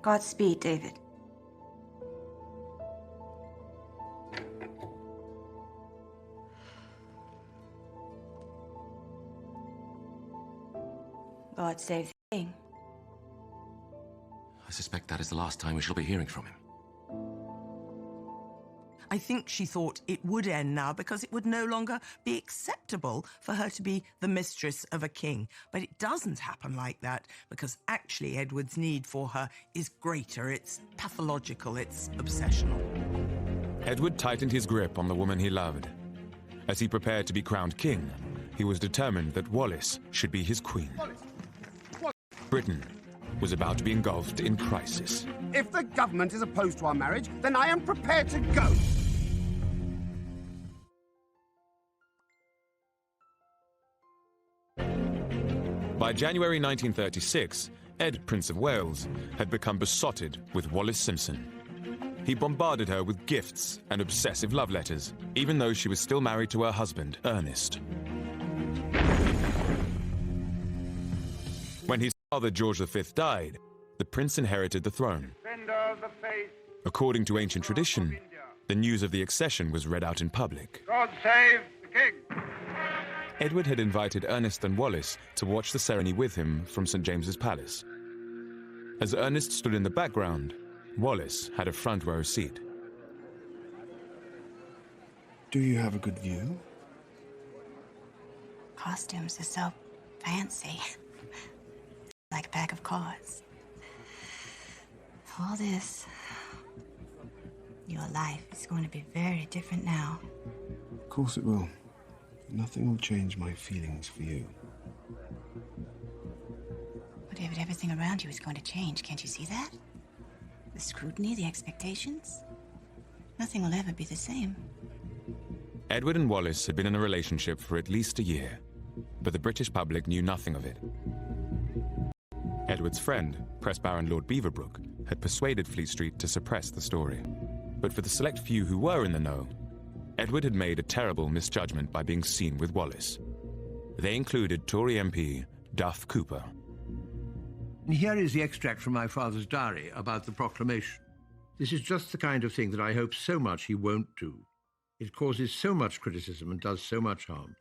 S18: Godspeed, David. God save the king.
S16: I suspect that is the last time we shall be hearing from him.
S10: I think she thought it would end now because it would no longer be acceptable for her to be the mistress of a king. But it doesn't happen like that because actually Edward's need for her is greater. It's pathological. It's obsessional.
S1: Edward tightened his grip on the woman he loved. As he prepared to be crowned king, he was determined that Wallis should be his queen. Britain was about to be engulfed in crisis.
S9: If the government is opposed to our marriage, then I am prepared to go.
S1: By January 1936, Ed, Prince of Wales, had become besotted with Wallis Simpson. He bombarded her with gifts and obsessive love letters, even though she was still married to her husband, Ernest. When his father, George V, died, the prince inherited the throne. According to ancient tradition, the news of the accession was read out in public.
S20: God save the king!
S1: Edward had invited Ernest and Wallis to watch the ceremony with him from St. James's Palace. As Ernest stood in the background, Wallis had a front row seat.
S13: Do you have a good view?
S3: Costumes are so fancy. Like a pack of cards. All this, your life is going to be very different now.
S13: Of course it will. Nothing will change my feelings for you.
S3: But David, everything around you is going to change. Can't you see that? The scrutiny, the expectations. Nothing will ever be the same.
S1: Edward and Wallis had been in a relationship for at least a year, but the British public knew nothing of it. Edward's friend, Press Baron Lord Beaverbrook, had persuaded Fleet Street to suppress the story. But for the select few who were in the know, Edward had made a terrible misjudgment by being seen with Wallis. They included Tory MP Duff Cooper.
S17: Here is the extract from my father's diary about the proclamation. This is just the kind of thing that I hope so much he won't do. It causes so much criticism and does so much harm.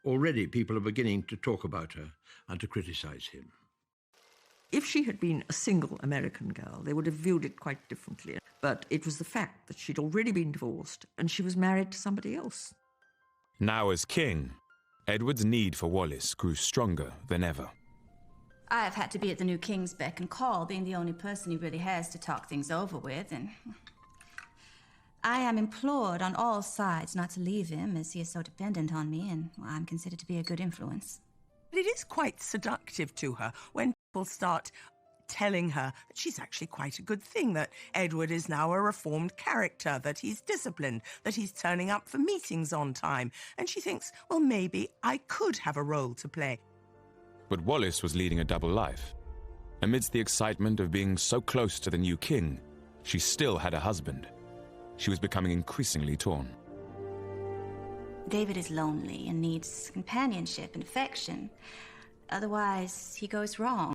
S17: Already people are beginning to talk about her and to criticize him.
S4: If she had been a single American girl, they would have viewed it quite differently. But it was the fact that she'd already been divorced and she was married to somebody else.
S1: Now as king, Edward's need for Wallis grew stronger than ever.
S3: I have had to be at the new king's beck and call, being the only person he really has to talk things over with, and I am implored on all sides not to leave him, as he is so dependent on me, and I'm considered to be a good influence.
S10: But it is quite seductive to her when people start telling her that she's actually quite a good thing, that Edward is now a reformed character, that he's disciplined, that he's turning up for meetings on time. And she thinks, well, maybe I could have a role to play.
S1: But Wallis was leading a double life. Amidst the excitement of being so close to the new king, she still had a husband. She was becoming increasingly torn.
S3: David is lonely and needs companionship and affection. Otherwise, he goes wrong.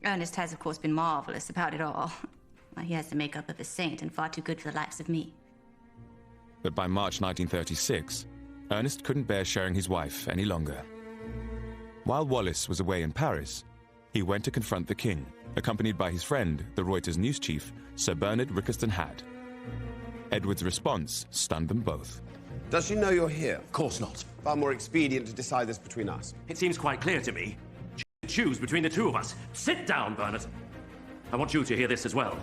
S3: Ernest has, of course, been marvelous about it all. He has the makeup of a saint and far too good for the likes of me.
S1: But by March 1936, Ernest couldn't bear sharing his wife any longer. While Wallis was away in Paris, he went to confront the king, accompanied by his friend, the Reuters news chief, Sir Bernard Rickerston-Hadd. Edward's response stunned them both.
S13: Does she know you're here?
S16: Of course not.
S13: Far more expedient to decide this between us.
S21: It seems quite clear to me. Choose between the two of us. Sit down, Bernard. I want you to hear this as well.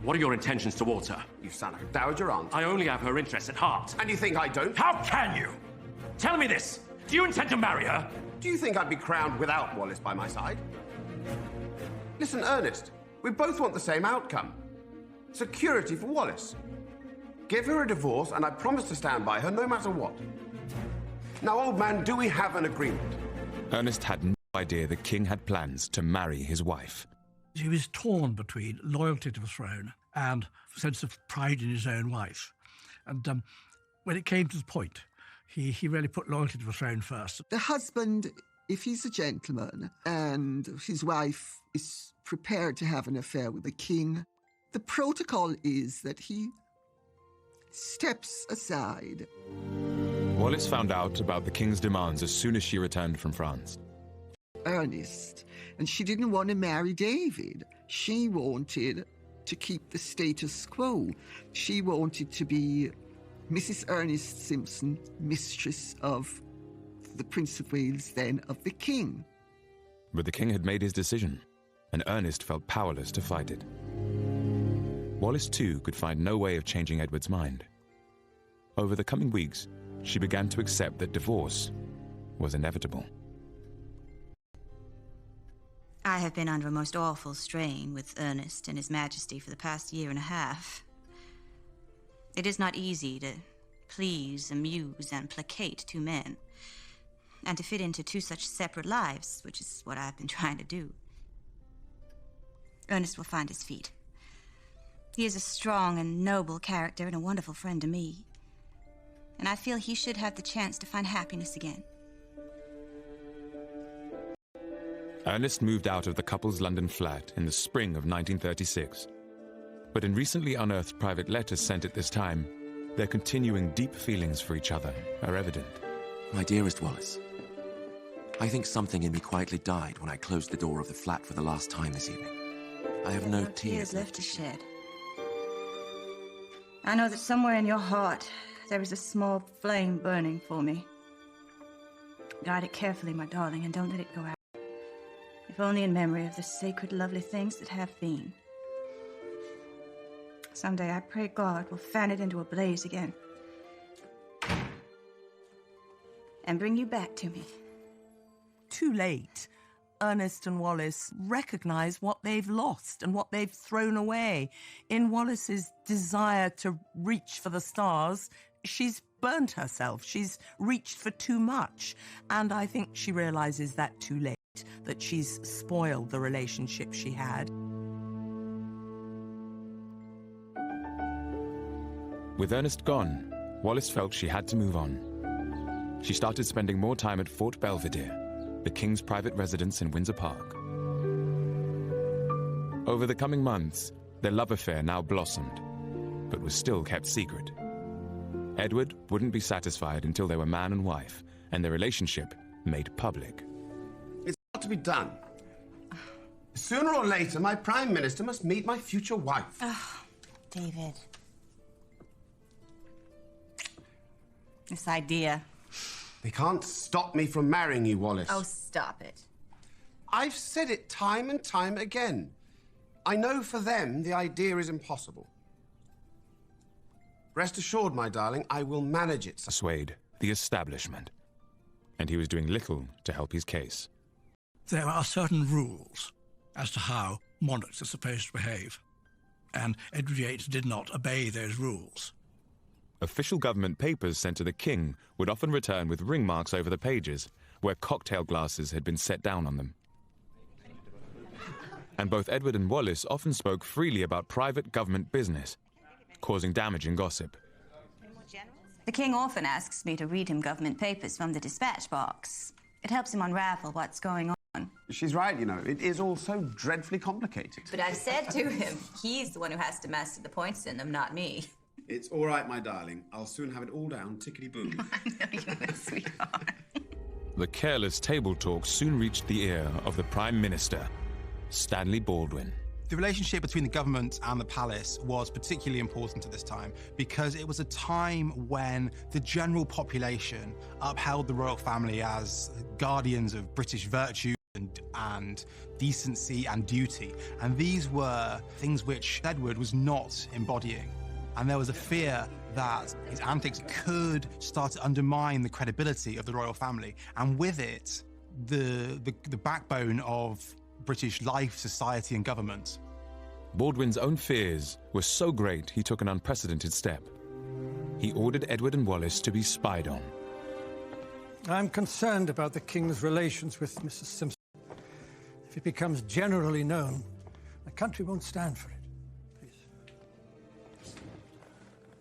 S21: What are your intentions towards her?
S13: You sound like a dowager aunt.
S21: I only have her interests at heart.
S13: And you think I don't?
S21: How can you? Tell me this. Do you intend to marry her?
S13: Do you think I'd be crowned without Wallis by my side? Listen, Ernest, we both want the same outcome. Security for Wallis. Give her a divorce, and I promise to stand by her no matter what. Now, old man, do we have an agreement?
S1: Ernest had no idea the king had plans to marry his wife.
S5: He was torn between loyalty to the throne and a sense of pride in his own wife. And when it came to the point, he really put loyalty to the throne first.
S8: The husband, if he's a gentleman and his wife is prepared to have an affair with the king, the protocol is that he steps aside.
S1: Wallis found out about the king's demands as soon as she returned from France.
S8: Ernest, and she didn't want to marry David. She wanted to keep the status quo. She wanted to be Mrs. Ernest Simpson, mistress of the Prince of Wales, then of the king.
S1: But the king had made his decision, and Ernest felt powerless to fight it. Wallis, too, could find no way of changing Edward's mind. Over the coming weeks, she began to accept that divorce was inevitable.
S3: I have been under a most awful strain with Ernest and His Majesty for the past year and a half. It is not easy to please, amuse, and placate two men, and to fit into two such separate lives, which is what I've been trying to do. Ernest will find his feet. He is a strong and noble character and a wonderful friend to me, and I feel he should have the chance to find happiness again.
S1: Ernest moved out of the couple's London flat in the spring of 1936. But in recently unearthed private letters sent at this time, their continuing deep feelings for each other are evident.
S16: My dearest Wallis, I think something in me quietly died when I closed the door of the flat for the last time this evening. I have no tears
S3: left to shed. I know that somewhere in your heart there is a small flame burning for me. Guard it carefully, my darling, and don't let it go out. If only in memory of the sacred, lovely things that have been. Someday I pray God will fan it into a blaze again. And bring you back to me.
S10: Too late. Ernest and Wallis recognize what they've lost and what they've thrown away. In Wallis's desire to reach for the stars, she's burnt herself. She's reached for too much. And I think she realizes that too late, that she's spoiled the relationship she had.
S1: With Ernest gone, Wallis felt she had to move on. She started spending more time at Fort Belvedere, the king's private residence in Windsor Park. Over the coming months, their love affair now blossomed. but was still kept secret. Edward wouldn't be satisfied until they were man and wife, and their relationship made public.
S13: It's got to be done. Sooner or later, my Prime Minister must meet my future wife.
S7: Oh, David. This idea.
S13: They can't stop me from marrying you, Wallis.
S7: Oh, stop it.
S13: I've said it time and time again. I know for them the idea is impossible. Rest assured, my darling, I will manage it.
S1: Persuade the establishment, and he was doing little to help his case.
S5: There are certain rules as to how monarchs are supposed to behave, and Edward VIII did not obey those rules.
S1: Official government papers sent to the king would often return with ring marks over the pages, where cocktail glasses had been set down on them. And both Edward and Wallis often spoke freely about private government business, causing damage and gossip.
S3: The king often asks me to read him government papers from the dispatch box. It helps him unravel what's going on.
S13: She's right, you know. It is all so dreadfully complicated.
S7: But I've said to him, he's the one who has to master the points in them, not me.
S13: It's all right, my darling. I'll soon have it all down, tickety-boom.
S7: I know you're a sweetheart.
S1: The careless table talk soon reached the ear of the Prime Minister, Stanley Baldwin.
S2: The relationship between the government and the palace was particularly important at this time because it was a time when the general population upheld the royal family as guardians of British virtue and decency and duty. And these were things which Edward was not embodying. And there was a fear that his antics could start to undermine the credibility of the royal family. And with it, the backbone of British life, society, and government.
S1: Baldwin's own fears were so great he took an unprecedented step. He ordered Edward and Wallis to be spied on.
S22: I'm concerned about the King's relations with Mrs. Simpson. If it becomes generally known, the country won't stand for it. Please.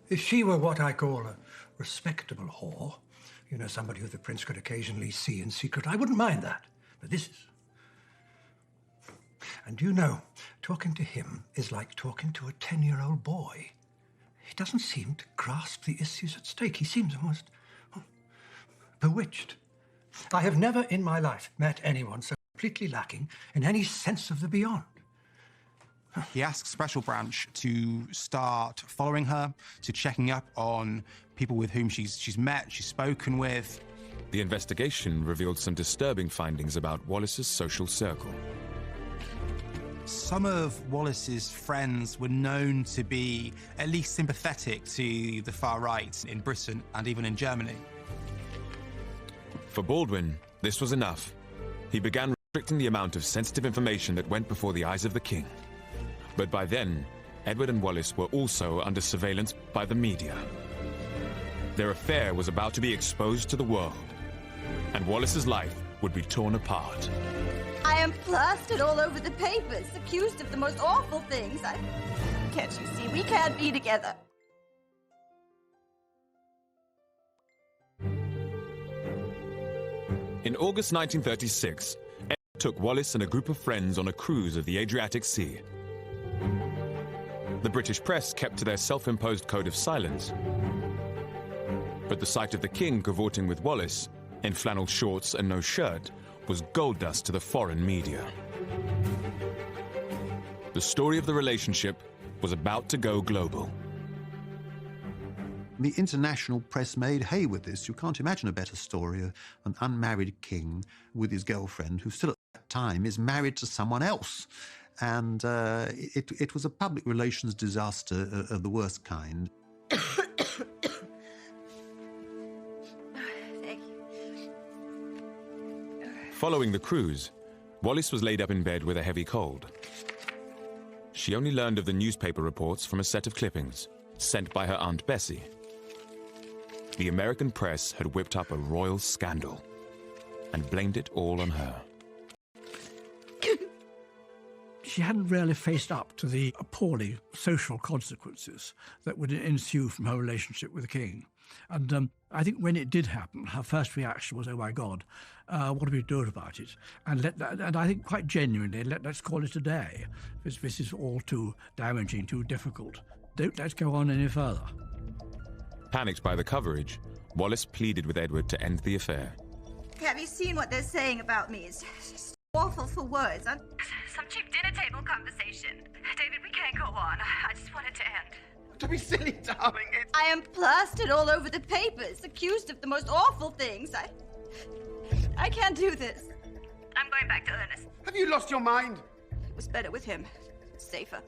S22: If she were what I call a respectable whore, you know, somebody who the prince could occasionally see in secret, I wouldn't mind that. But this is... And you know, talking to him is like talking to a 10-year-old boy. He doesn't seem to grasp the issues at stake. He seems almost bewitched. I have never in my life met anyone so completely lacking in any sense of the beyond.
S2: He asked Special Branch to start following her, to checking up on people with whom she's met, she's spoken with.
S1: The investigation revealed some disturbing findings about Wallis's social circle.
S2: Some of Wallis's friends were known to be at least sympathetic to the far right in Britain and even in Germany.
S1: For Baldwin, this was enough. He began restricting the amount of sensitive information that went before the eyes of the king. But by then, Edward and Wallis were also under surveillance by the media. Their affair was about to be exposed to the world, and Wallis's life would be torn apart.
S7: I am plastered all over the papers, accused of the most awful things. Can't you see? We can't be together.
S1: In August 1936, Edward took Wallis and a group of friends on a cruise of the Adriatic Sea. The British press kept to their self-imposed code of silence. But the sight of the king cavorting with Wallis, in flannel shorts and no shirt, was gold dust to the foreign media. The story of the relationship was about to go global.
S23: The international press made hay with this. You can't imagine a better story of an unmarried king with his girlfriend, who still at that time is married to someone else. And it was a public relations disaster of the worst kind.
S1: Following the cruise, Wallis was laid up in bed with a heavy cold. She only learned of the newspaper reports from a set of clippings sent by her Aunt Bessie. The American press had whipped up a royal scandal and blamed it all on her.
S5: She hadn't really faced up to the appalling social consequences that would ensue from her relationship with the king. And I think when it did happen, her first reaction was, oh my God, what do we do about it? And I think quite genuinely, let's call it a day. This is all too damaging, too difficult. Don't let's go on any further.
S1: Panicked by the coverage, Wallis pleaded with Edward to end the affair.
S7: Have you seen what they're saying about me? It's just awful for words. Some cheap dinner table conversation. David, we can't go on. I just want it to end.
S9: Don't be silly, darling.
S7: I am plastered all over the papers, accused of the most awful things. I can't do this. I'm going back to Ernest.
S9: Have you lost your mind?
S7: It was better with him. Safer.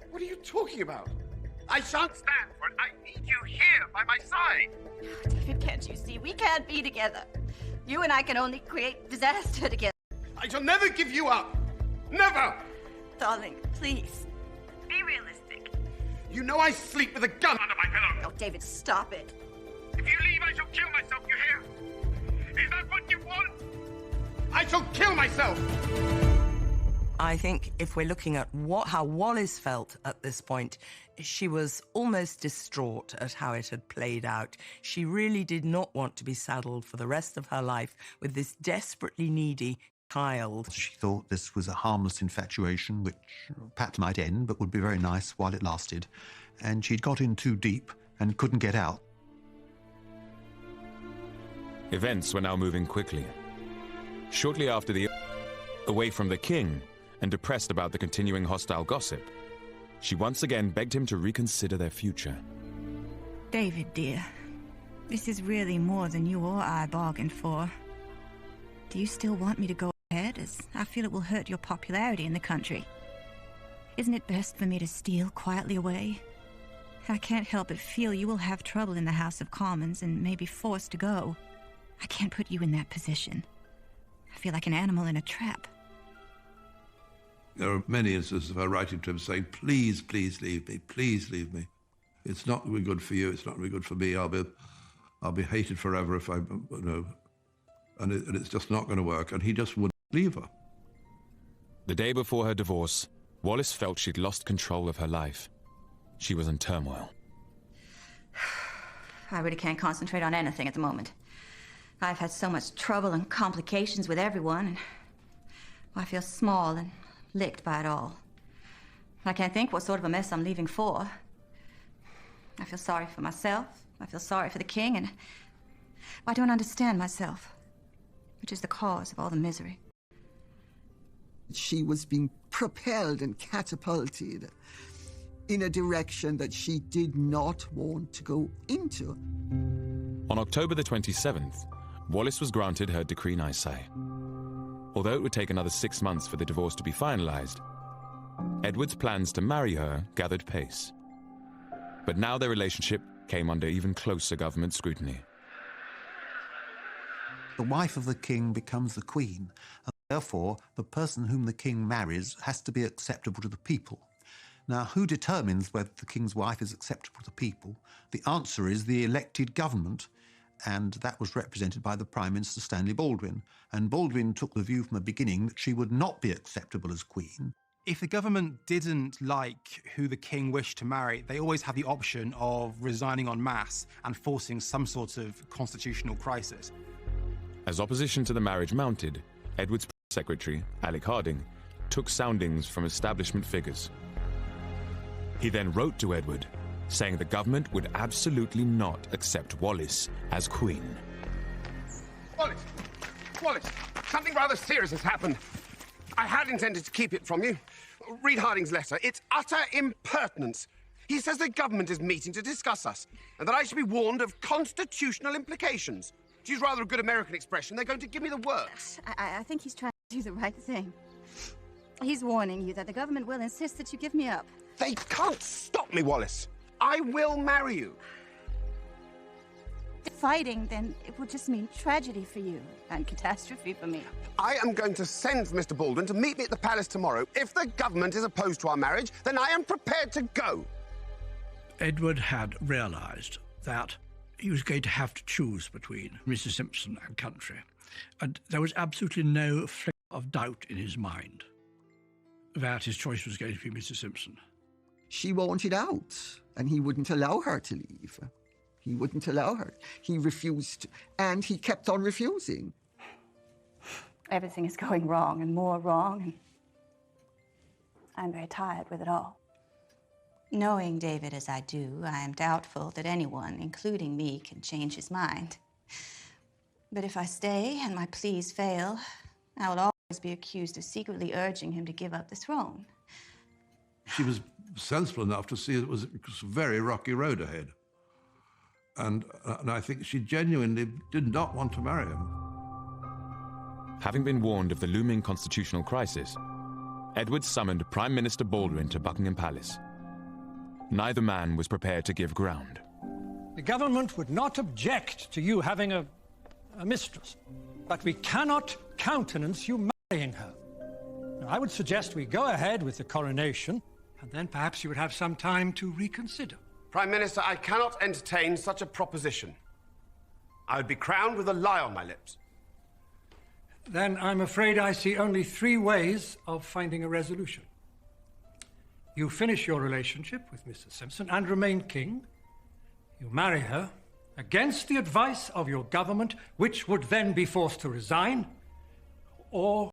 S9: What are you talking about? I shan't stand for it. I need you here by my side.
S7: David, can't you see? We can't be together. You and I can only create disaster together.
S9: I shall never give you up. Never!
S7: Darling, please. Be realistic.
S9: You know I sleep with a gun under my pillow.
S7: Oh, David, stop it.
S9: If you leave, I shall kill myself, you hear? Is that what you want? I shall kill myself!
S10: I think if we're looking at how Wallis felt at this point, she was almost distraught at how it had played out. She really did not want to be saddled for the rest of her life with this desperately needy child.
S23: She thought this was a harmless infatuation, which perhaps might end, but would be very nice while it lasted. And she'd got in too deep and couldn't get out.
S1: Events were now moving quickly. Shortly after away from the king, and depressed about the continuing hostile gossip, she once again begged him to reconsider their future.
S3: David, dear, this is really more than you or I bargained for. Do you still want me to go ahead, as I feel it will hurt your popularity in the country? Isn't it best for me to steal quietly away? I can't help but feel you will have trouble in the House of Commons and may be forced to go. I can't put you in that position. I feel like an animal in a trap.
S17: There are many instances of her writing to him saying, please, please leave me, please leave me. It's not going to be good for you, it's not going to be good for me, I'll be hated forever if and it's just not going to work, and he just wouldn't leave her.
S1: The day before her divorce, Wallis felt she'd lost control of her life. She was in turmoil.
S7: I really can't concentrate on anything at the moment. I've had so much trouble and complications with everyone, and I feel small and licked by it all. I can't think what sort of a mess I'm leaving for. I feel sorry for myself. I feel sorry for the king, and I don't understand myself, which is the cause of all the misery.
S8: She was being propelled and catapulted in a direction that she did not want to go into.
S1: On October the 27th, Wallis was granted her decree nisi. Although it would take another 6 months for the divorce to be finalized, Edward's plans to marry her gathered pace. But now their relationship came under even closer government scrutiny.
S23: The wife of the king becomes the queen, and therefore the person whom the king marries has to be acceptable to the people. Now, who determines whether the king's wife is acceptable to the people? The answer is the elected government, and that was represented by the Prime Minister Stanley Baldwin. And Baldwin took the view from the beginning that she would not be acceptable as queen.
S2: If the government didn't like who the king wished to marry, they always had the option of resigning en masse and forcing some sort of constitutional crisis.
S1: As opposition to the marriage mounted, Edward's press secretary, Alec Harding, took soundings from establishment figures. He then wrote to Edward, saying the government would absolutely not accept Wallis as queen.
S9: Wallis, something rather serious has happened. I had intended to keep it from you. Read Harding's letter. It's utter impertinence. He says the government is meeting to discuss us, and that I should be warned of constitutional implications. To use rather a good American expression, they're going to give me the works.
S7: I think he's trying to do the right thing. He's warning you that the government will insist that you give me up.
S9: They can't stop me, Wallis. I will marry you.
S7: Fighting, then it would just mean tragedy for you and catastrophe for me.
S9: I am going to send for Mr. Baldwin to meet me at the palace tomorrow. If the government is opposed to our marriage, then I am prepared to go.
S5: Edward had realised that he was going to have to choose between Mrs. Simpson and country, and there was absolutely no flicker of doubt in his mind that his choice was going to be Mrs. Simpson.
S8: She wanted out, and he wouldn't allow her to leave. He wouldn't allow her. He refused, and he kept on refusing.
S7: Everything is going wrong and more wrong, and I'm very tired with it all.
S3: Knowing David as I do, I am doubtful that anyone, including me, can change his mind. But if I stay and my pleas fail, I will always be accused of secretly urging him to give up the throne.
S17: She was sensible enough to see it was a very rocky road ahead. And I think she genuinely did not want to marry him.
S1: Having been warned of the looming constitutional crisis, Edward summoned Prime Minister Baldwin to Buckingham Palace. Neither man was prepared to give ground.
S22: The government would not object to you having a mistress, but we cannot countenance you marrying her. Now, I would suggest we go ahead with the coronation, and then perhaps you would have some time to reconsider.
S9: Prime Minister, I cannot entertain such a proposition. I would be crowned with a lie on my lips.
S22: Then I'm afraid I see only 3 ways of finding a resolution. You finish your relationship with Mrs. Simpson and remain king. You marry her against the advice of your government, which would then be forced to resign, or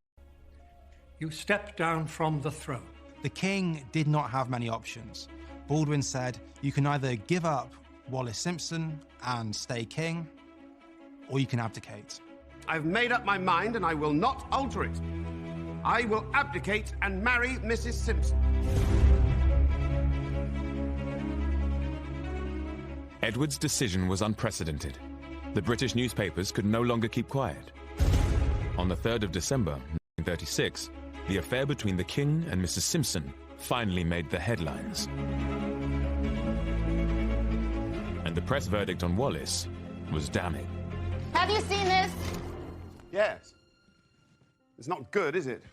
S22: you step down from the throne.
S2: The king did not have many options. Baldwin said, you can either give up Wallis Simpson and stay king, or you can abdicate.
S9: I've made up my mind and I will not alter it. I will abdicate and marry Mrs. Simpson.
S1: Edward's decision was unprecedented. The British newspapers could no longer keep quiet. On the 3rd of December, 1936, the affair between the king and Mrs. Simpson finally made the headlines. And the press verdict on Wallis was damning.
S7: Have you seen this?
S9: Yes. It's not good, is it?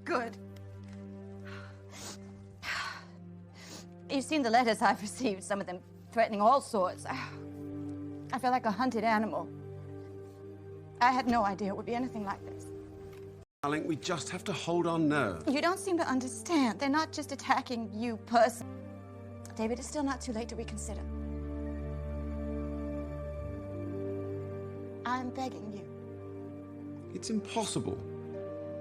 S7: Good. You've seen the letters I've received, some of them threatening all sorts. I feel like a hunted animal. I had no idea it would be anything like this.
S9: Darling, we just have to hold our nerve.
S7: You don't seem to understand. They're not just attacking you personally. David, it's still not too late to reconsider. I'm begging you.
S9: It's impossible.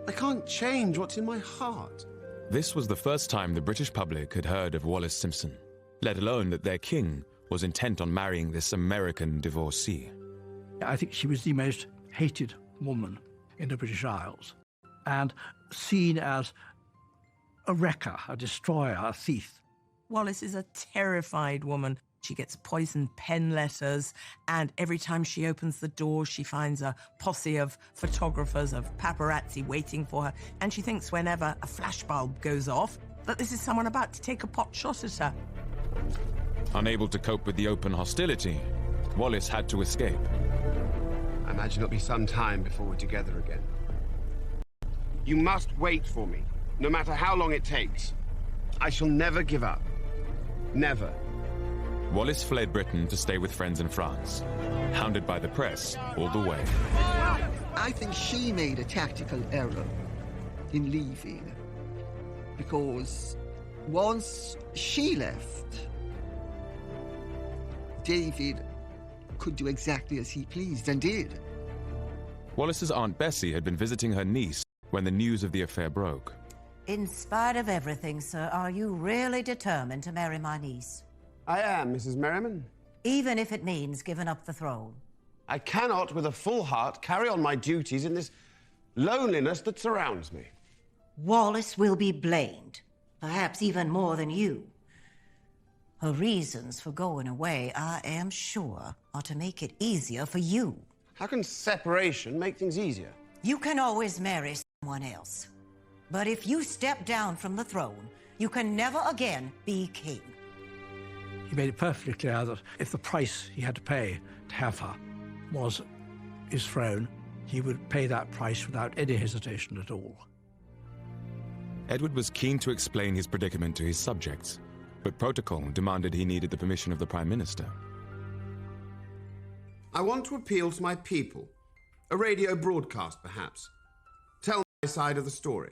S9: I can't change what's in my heart.
S1: This was the first time the British public had heard of Wallis Simpson, let alone that their king was intent on marrying this American divorcee.
S5: I think she was the most hated woman in the British Isles and seen as a wrecker, a destroyer, a thief.
S10: Wallis is a terrified woman. She gets poisoned pen letters, and every time she opens the door, she finds a posse of photographers, of paparazzi waiting for her, and she thinks whenever a flashbulb goes off that this is someone about to take a pot shot at her.
S1: Unable to cope with the open hostility, Wallis had to escape.
S9: I imagine it'll be some time before we're together again. You must wait for me, no matter how long it takes. I shall never give up. Never.
S1: Wallis fled Britain to stay with friends in France, hounded by the press all the way.
S8: I think she made a tactical error in leaving, because once she left, David could do exactly as he pleased, and did.
S1: Wallis's Aunt Bessie had been visiting her niece when the news of the affair broke.
S14: In spite of everything, sir, are you really determined to marry my niece?
S9: I am, Mrs. Merriman.
S14: Even if it means giving up the throne?
S9: I cannot, with a full heart, carry on my duties in this loneliness that surrounds me.
S14: Wallis will be blamed, perhaps even more than you. Her reasons for going away, I am sure, are to make it easier for you.
S9: How can separation make things easier?
S14: You can always marry someone else. But if you step down from the throne, you can never again be king.
S5: He made it perfectly clear that if the price he had to pay to have her was his throne, he would pay that price without any hesitation at all.
S1: Edward was keen to explain his predicament to his subjects, but protocol demanded he needed the permission of the Prime Minister.
S9: I want to appeal to my people. A radio broadcast, perhaps. Tell my side of the story.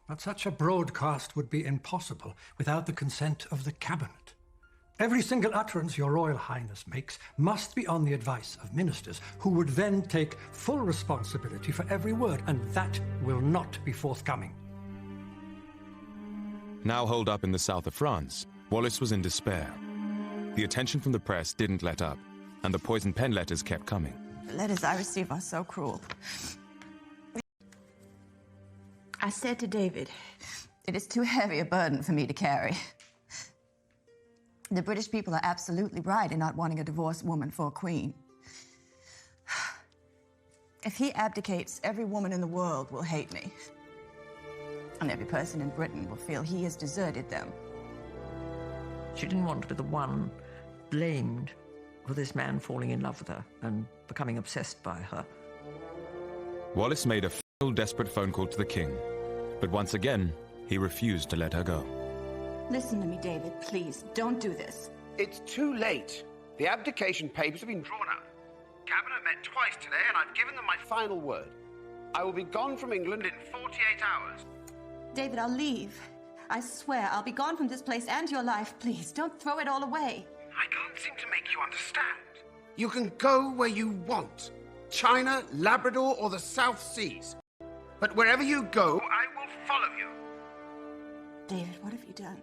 S22: But such a broadcast would be impossible without the consent of the cabinet. Every single utterance your Royal Highness makes must be on the advice of ministers, who would then take full responsibility for every word, and that will not be forthcoming.
S1: Now holed up in the south of France, Wallis was in despair. The attention from the press didn't let up, and the poison pen letters kept coming.
S10: The letters I receive are so cruel. I said to David, it is too heavy a burden for me to carry. The British people are absolutely right in not wanting a divorced woman for a queen. If he abdicates, every woman in the world will hate me. And every person in Britain will feel he has deserted them.
S4: She didn't want to be the one blamed for this man falling in love with her and becoming obsessed by her.
S1: Wallis made a final desperate phone call to the king, but once again, he refused to let her go.
S10: Listen to me, David, please. Don't do this.
S9: It's too late. The abdication papers have been drawn up. Cabinet met twice today, and I've given them my final word. I will be gone from England in 48 hours.
S10: David, I'll leave. I swear, I'll be gone from this place and your life. Please, don't throw it all away.
S9: I can't seem to make you understand. You can go where you want. China, Labrador, or the South Seas. But wherever you go, I will follow you.
S10: David, what have you done?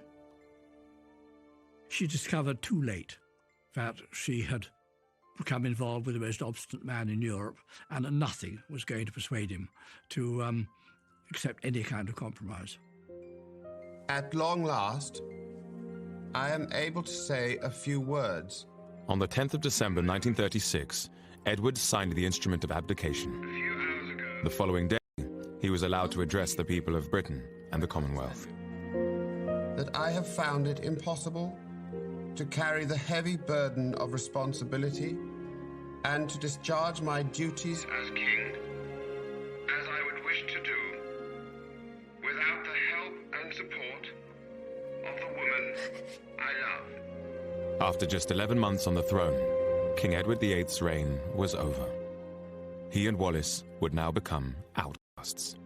S5: She discovered too late that she had become involved with the most obstinate man in Europe, and that nothing was going to persuade him to accept any kind of compromise.
S13: At long last, I am able to say a few words.
S1: On the 10th of December 1936, Edward signed the instrument of abdication.
S13: A few hours ago.
S1: The following day, he was allowed to address the people of Britain and the Commonwealth.
S13: That I have found it impossible to carry the heavy burden of responsibility and to discharge my duties as king as I would wish to do without the help and support of the woman I love.
S1: After just 11 months on the throne, King Edward VIII's reign was over. He and Wallis would now become outcasts.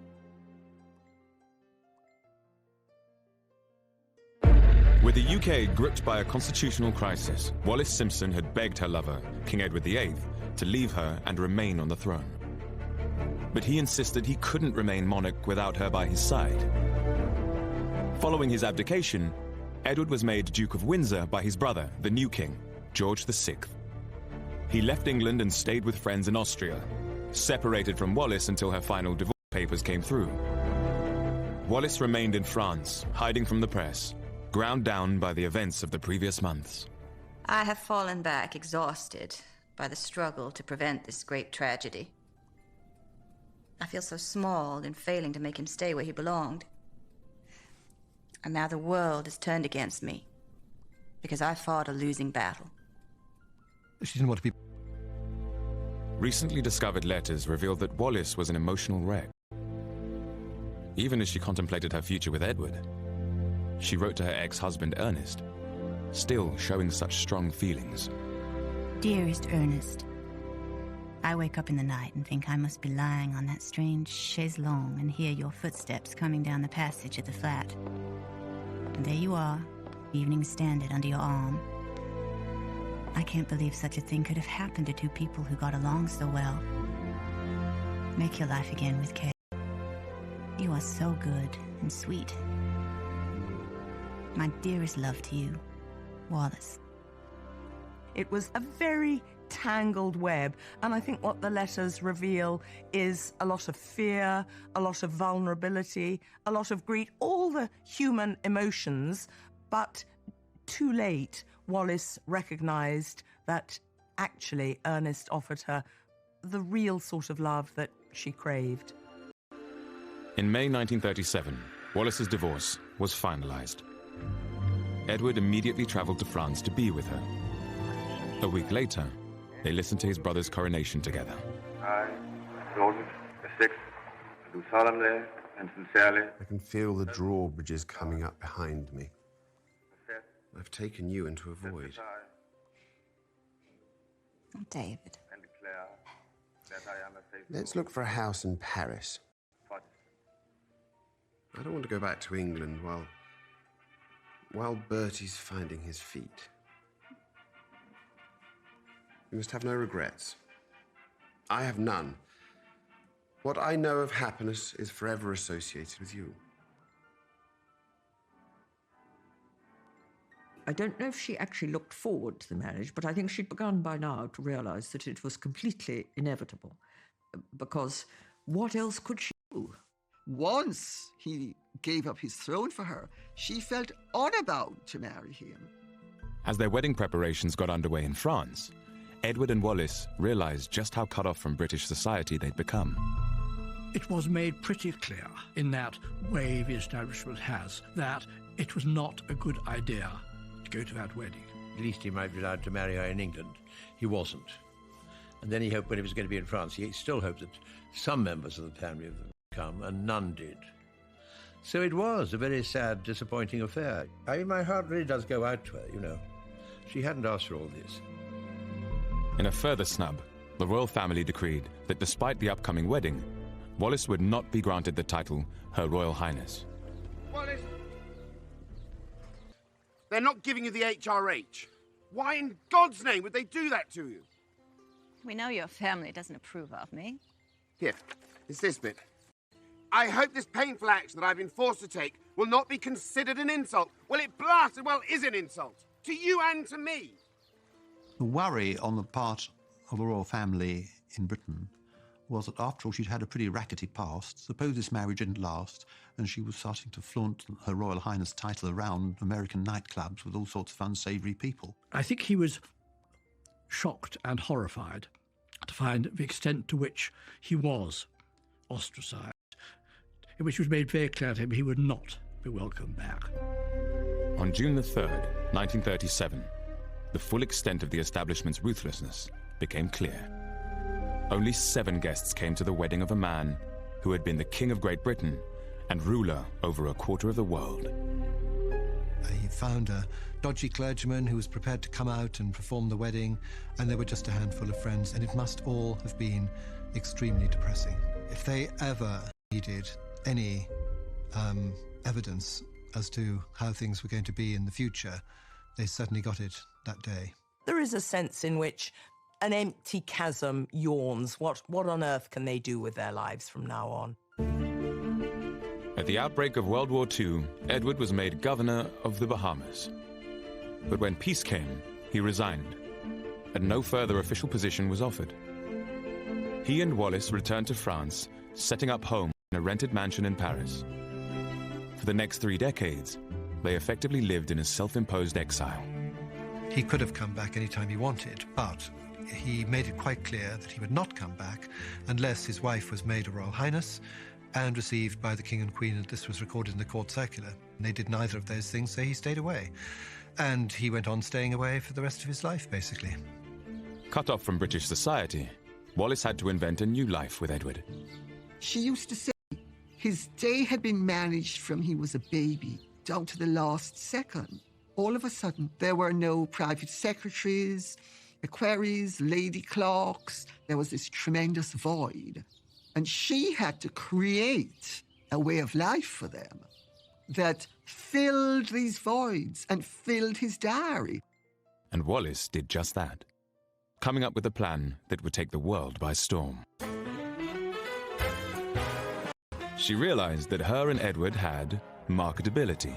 S1: With the UK gripped by a constitutional crisis, Wallis Simpson had begged her lover, King Edward VIII, to leave her and remain on the throne. But he insisted he couldn't remain monarch without her by his side. Following his abdication, Edward was made Duke of Windsor by his brother, the new king, George VI. He left England and stayed with friends in Austria, separated from Wallis until her final divorce papers came through. Wallis remained in France, hiding from the press, ground down by the events of the previous months.
S7: I have fallen back, exhausted by the struggle to prevent this great tragedy. I feel so small in failing to make him stay where he belonged. And now the world is turned against me because I fought a losing battle.
S11: She didn't want to be...
S1: Recently discovered letters revealed that Wallis was an emotional wreck. Even as she contemplated her future with Edward, she wrote to her ex-husband Ernest, still showing such strong feelings.
S3: Dearest Ernest, I wake up in the night and think I must be lying on that strange chaise longue and hear your footsteps coming down the passage of the flat. And there you are, Evening Standard under your arm. I can't believe such a thing could have happened to two people who got along so well. Make your life again with Kay. You are so good and sweet. My dearest love to you, Wallis.
S10: It was a very tangled web, and I think what the letters reveal is a lot of fear, a lot of vulnerability, a lot of greed, all the human emotions, but too late, Wallis recognized that actually Ernest offered her the real sort of love that she craved.
S1: In May 1937, Wallis's divorce was finalized. Edward immediately traveled to France to be with her. A week later, they listened to his brother's coronation together.
S12: I, George VI, do solemnly and sincerely.
S13: I can feel the drawbridges coming up behind me. I've taken you into a void.
S7: Oh, David.
S12: And declare that I am a faithful...
S13: Let's look for a house in Paris. I don't want to go back to England while Bertie's finding his feet. You must have no regrets. I have none. What I know of happiness is forever associated with you.
S4: I don't know if she actually looked forward to the marriage, but I think she'd begun by now to realise that it was completely inevitable, because what else could she do?
S8: Once he gave up his throne for her, she felt unbound to marry him.
S1: As their wedding preparations got underway in France, Edward and Wallis realised just how cut off from British society they'd become.
S5: It was made pretty clear in that way the establishment has that it was not a good idea to go to that wedding.
S6: At least he might be allowed to marry her in England. He wasn't. And then he hoped when he was going to be in France, he still hoped that some members of the family would come, and none did. So it was a very sad, disappointing affair. I mean, my heart really does go out to her, you know. She hadn't asked for all this.
S1: In a further snub, the royal family decreed that despite the upcoming wedding, Wallis would not be granted the title Her Royal Highness.
S9: Wallis, they're not giving you the HRH. Why in God's name would they do that to you?
S7: We know your family doesn't approve of me.
S9: Here, it's this bit. I hope this painful action that I've been forced to take will not be considered an insult. Well, it blasted well is an insult. To you and to me.
S23: The worry on the part of the royal family in Britain was that after all she'd had a pretty rackety past. Suppose this marriage didn't last and she was starting to flaunt her Royal Highness title around American nightclubs with all sorts of unsavoury people.
S5: I think he was shocked and horrified to find the extent to which he was ostracised, in which it was made very clear to him he would not be welcomed back.
S1: On June the 3rd, 1937, the full extent of the establishment's ruthlessness became clear. Only 7 guests came to the wedding of a man who had been the King of Great Britain and ruler over a quarter of the world.
S11: He found a dodgy clergyman who was prepared to come out and perform the wedding, and there were just a handful of friends, and it must all have been extremely depressing. If they ever needed any evidence as to how things were going to be in the future, they certainly got it that day.
S18: There is a sense in which an empty chasm yawns. What on earth can they do with their lives from now on?
S1: At the outbreak of World War II, Edward was made governor of the Bahamas. But when peace came, he resigned, and no further official position was offered. He and Wallis returned to France, setting up home in a rented mansion in Paris. For the next 3 decades, they effectively lived in a self-imposed exile.
S11: He could have come back any time he wanted, but he made it quite clear that he would not come back unless his wife was made a Royal Highness and received by the King and Queen, and this was recorded in the court circular. And they did neither of those things, so he stayed away. And he went on staying away for the rest of his life, basically.
S1: Cut off from British society, Wallis had to invent a new life with Edward.
S8: She used to say his day had been managed from he was a baby down to the last second. All of a sudden, there were no private secretaries, equerries, lady clerks. There was this tremendous void. And she had to create a way of life for them that filled these voids and filled his diary.
S1: And Wallis did just that, coming up with a plan that would take the world by storm. She realized that her and Edward had marketability.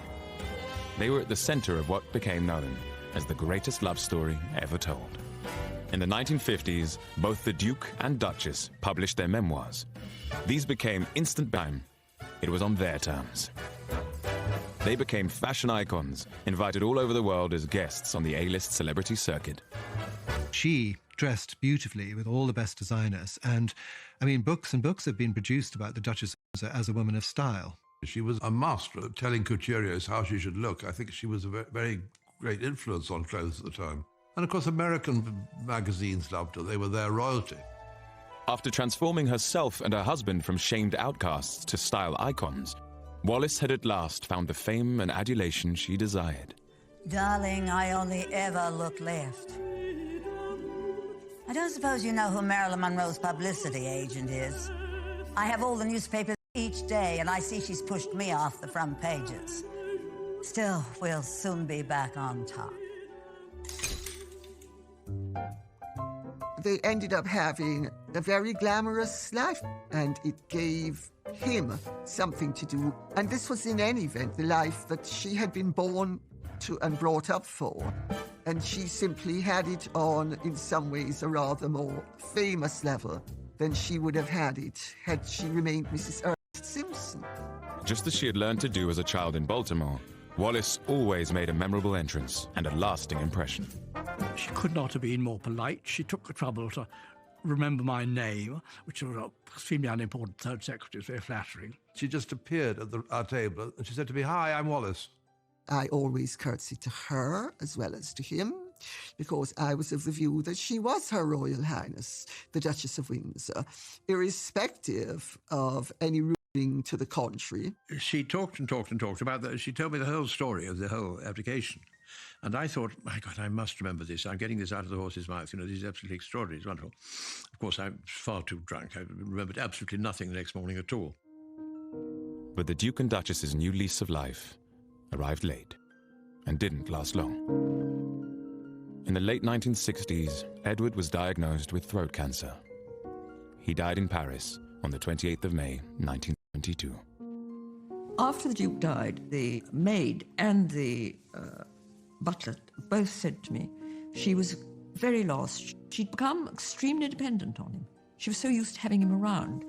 S1: They were at the center of what became known as the greatest love story ever told. In the 1950s, both the Duke and Duchess published their memoirs. These became instant bang. It was on their terms. They became fashion icons, invited all over the world as guests on the A-list celebrity circuit.
S11: She dressed beautifully with all the best designers, and, I mean, books and books have been produced about the Duchess of Windsor as a woman of style.
S17: She was a master at telling couturiers how she should look. I think she was a very great influence on clothes at the time. And of course, American magazines loved her. They were their royalty.
S1: After transforming herself and her husband from shamed outcasts to style icons, Wallis had at last found the fame and adulation she desired.
S15: Darling, I only ever look left. I don't suppose you know who Marilyn Monroe's publicity agent is. I have all the newspapers each day, and I see she's pushed me off the front pages. Still, we'll soon be back on top.
S8: They ended up having a very glamorous life, and it gave him something to do. And this was, in any event, the life that she had been born to and brought up for. And she simply had it on, in some ways, a rather more famous level than she would have had it had she remained Mrs. Simpson.
S1: Just as she had learned to do as a child in Baltimore, Wallis always made a memorable entrance and a lasting impression.
S5: She could not have been more polite. She took the trouble to remember my name, which was extremely unimportant. Third secretary is very flattering.
S17: She just appeared at our table and she said to me, "Hi, I'm Wallis."
S8: I always curtsied to her as well as to him, because I was of the view that she was Her Royal Highness, the Duchess of Windsor, irrespective of any ruling to the contrary.
S6: She talked and talked and talked about that. She told me the whole story of the whole abdication. And I thought, my God, I must remember this. I'm getting this out of the horse's mouth. You know, this is absolutely extraordinary. It's wonderful. Of course, I'm far too drunk. I remembered absolutely nothing the next morning at all.
S1: But the Duke and Duchess's new lease of life arrived late and didn't last long. In the late 1960s, Edward was diagnosed with throat cancer. He died in Paris on the 28th of May, 1972.
S4: After the Duke died, the maid and the butler both said to me she was very lost. She'd become extremely dependent on him. She was so used to having him around.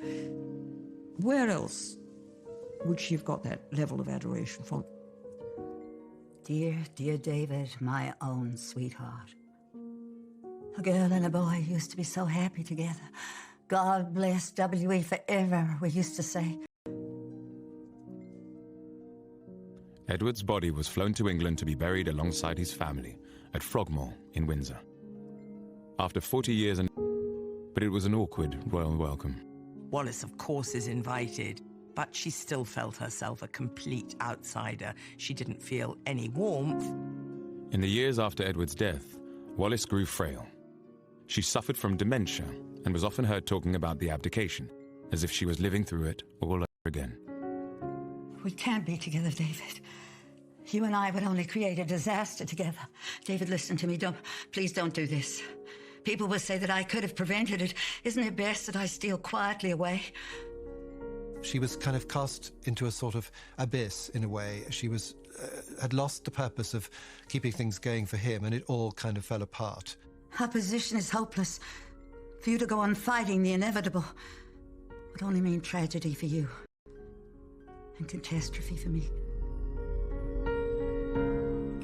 S4: Where else would she have got that level of adoration from?
S15: Dear, dear David, my own sweetheart. A girl and a boy used to be so happy together. God bless W.E. forever, we used to say.
S1: Edward's body was flown to England to be buried alongside his family at Frogmore in Windsor. After 40 years, but it was an awkward royal welcome.
S18: Wallis, of course, is invited, but she still felt herself a complete outsider. She didn't feel any warmth.
S1: In the years after Edward's death, Wallis grew frail. She suffered from dementia and was often heard talking about the abdication, as if she was living through it all over again.
S15: We can't be together, David. You and I would only create a disaster together. David, listen to me. Please don't do this. People will say that I could have prevented it. Isn't it best that I steal quietly away?
S11: She was kind of cast into a sort of abyss in a way. She was had lost the purpose of keeping things going for him, and it all kind of fell apart.
S15: Our position is hopeless. For you to go on fighting the inevitable would only mean tragedy for you and catastrophe for me.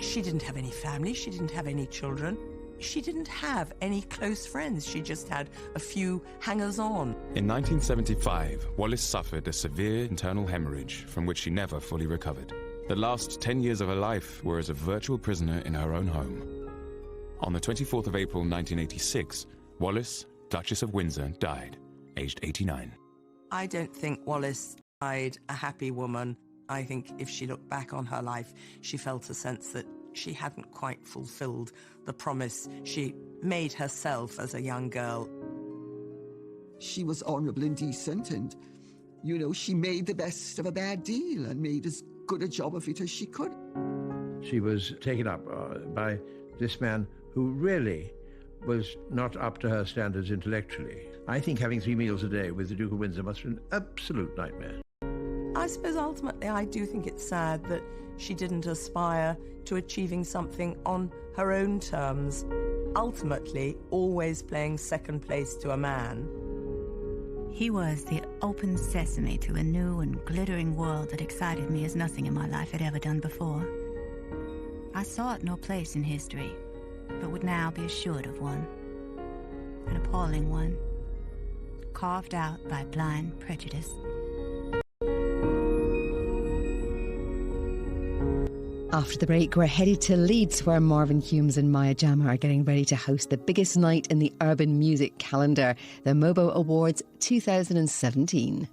S18: She didn't have any family. She didn't have any children. She didn't have any close friends. She just had a few hangers-on.
S1: In 1975, Wallis suffered a severe internal hemorrhage from which she never fully recovered. The last 10 years of her life were as a virtual prisoner in her own home. On the 24th of April 1986, Wallis, Duchess of Windsor, died, aged 89.
S18: I don't think Wallis died a happy woman. I think if she looked back on her life, she felt a sense that she hadn't quite fulfilled the promise she made herself as a young girl.
S8: She was honourable and decent, and, you know, she made the best of a bad deal and made as good a job of it as she could.
S6: She was taken up by this man who really was not up to her standards intellectually. I think having 3 meals a day with the Duke of Windsor must have been an absolute nightmare.
S18: I suppose ultimately I do think it's sad that she didn't aspire to achieving something on her own terms, ultimately always playing second place to a man.
S3: He was the open sesame to a new and glittering world that excited me as nothing in my life had ever done before. I sought no place in history, but would now be assured of one. An appalling one, carved out by blind prejudice.
S19: After the break, we're headed to Leeds, where Marvin Humes and Maya Jama are getting ready to host the biggest night in the urban music calendar, the Mobo Awards 2017.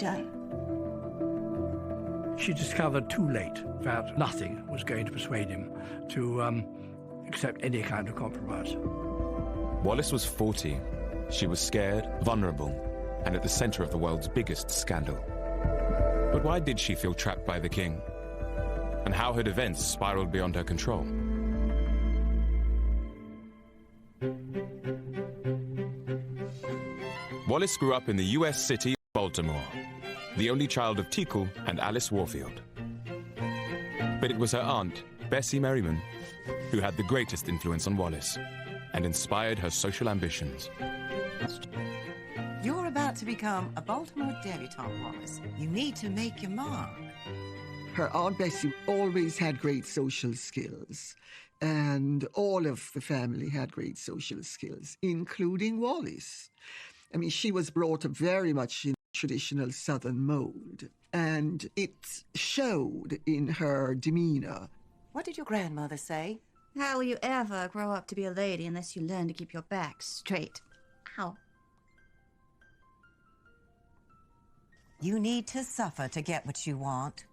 S14: Okay.
S5: She discovered too late that nothing was going to persuade him to accept any kind of compromise.
S1: Wallis was 40. She was scared, vulnerable, and at the center of the world's biggest scandal. But why did she feel trapped by the king? And how had events spiraled beyond her control? Wallis grew up in the U.S. city of Baltimore, the only child of Teakle and Alice Warfield. But it was her aunt, Bessie Merriman, who had the greatest influence on Wallis and inspired her social ambitions.
S14: You're about to become a Baltimore debutante, Wallis. You need to make your mark.
S8: Her Aunt Bessie always had great social skills, and all of the family had great social skills, including Wallis. I mean, she was brought up very much in traditional Southern mold, and it showed in her demeanor.
S14: What did your grandmother say?
S7: How will you ever grow up to be a lady unless you learn to keep your back straight? Ow.
S14: You need to suffer to get what you want.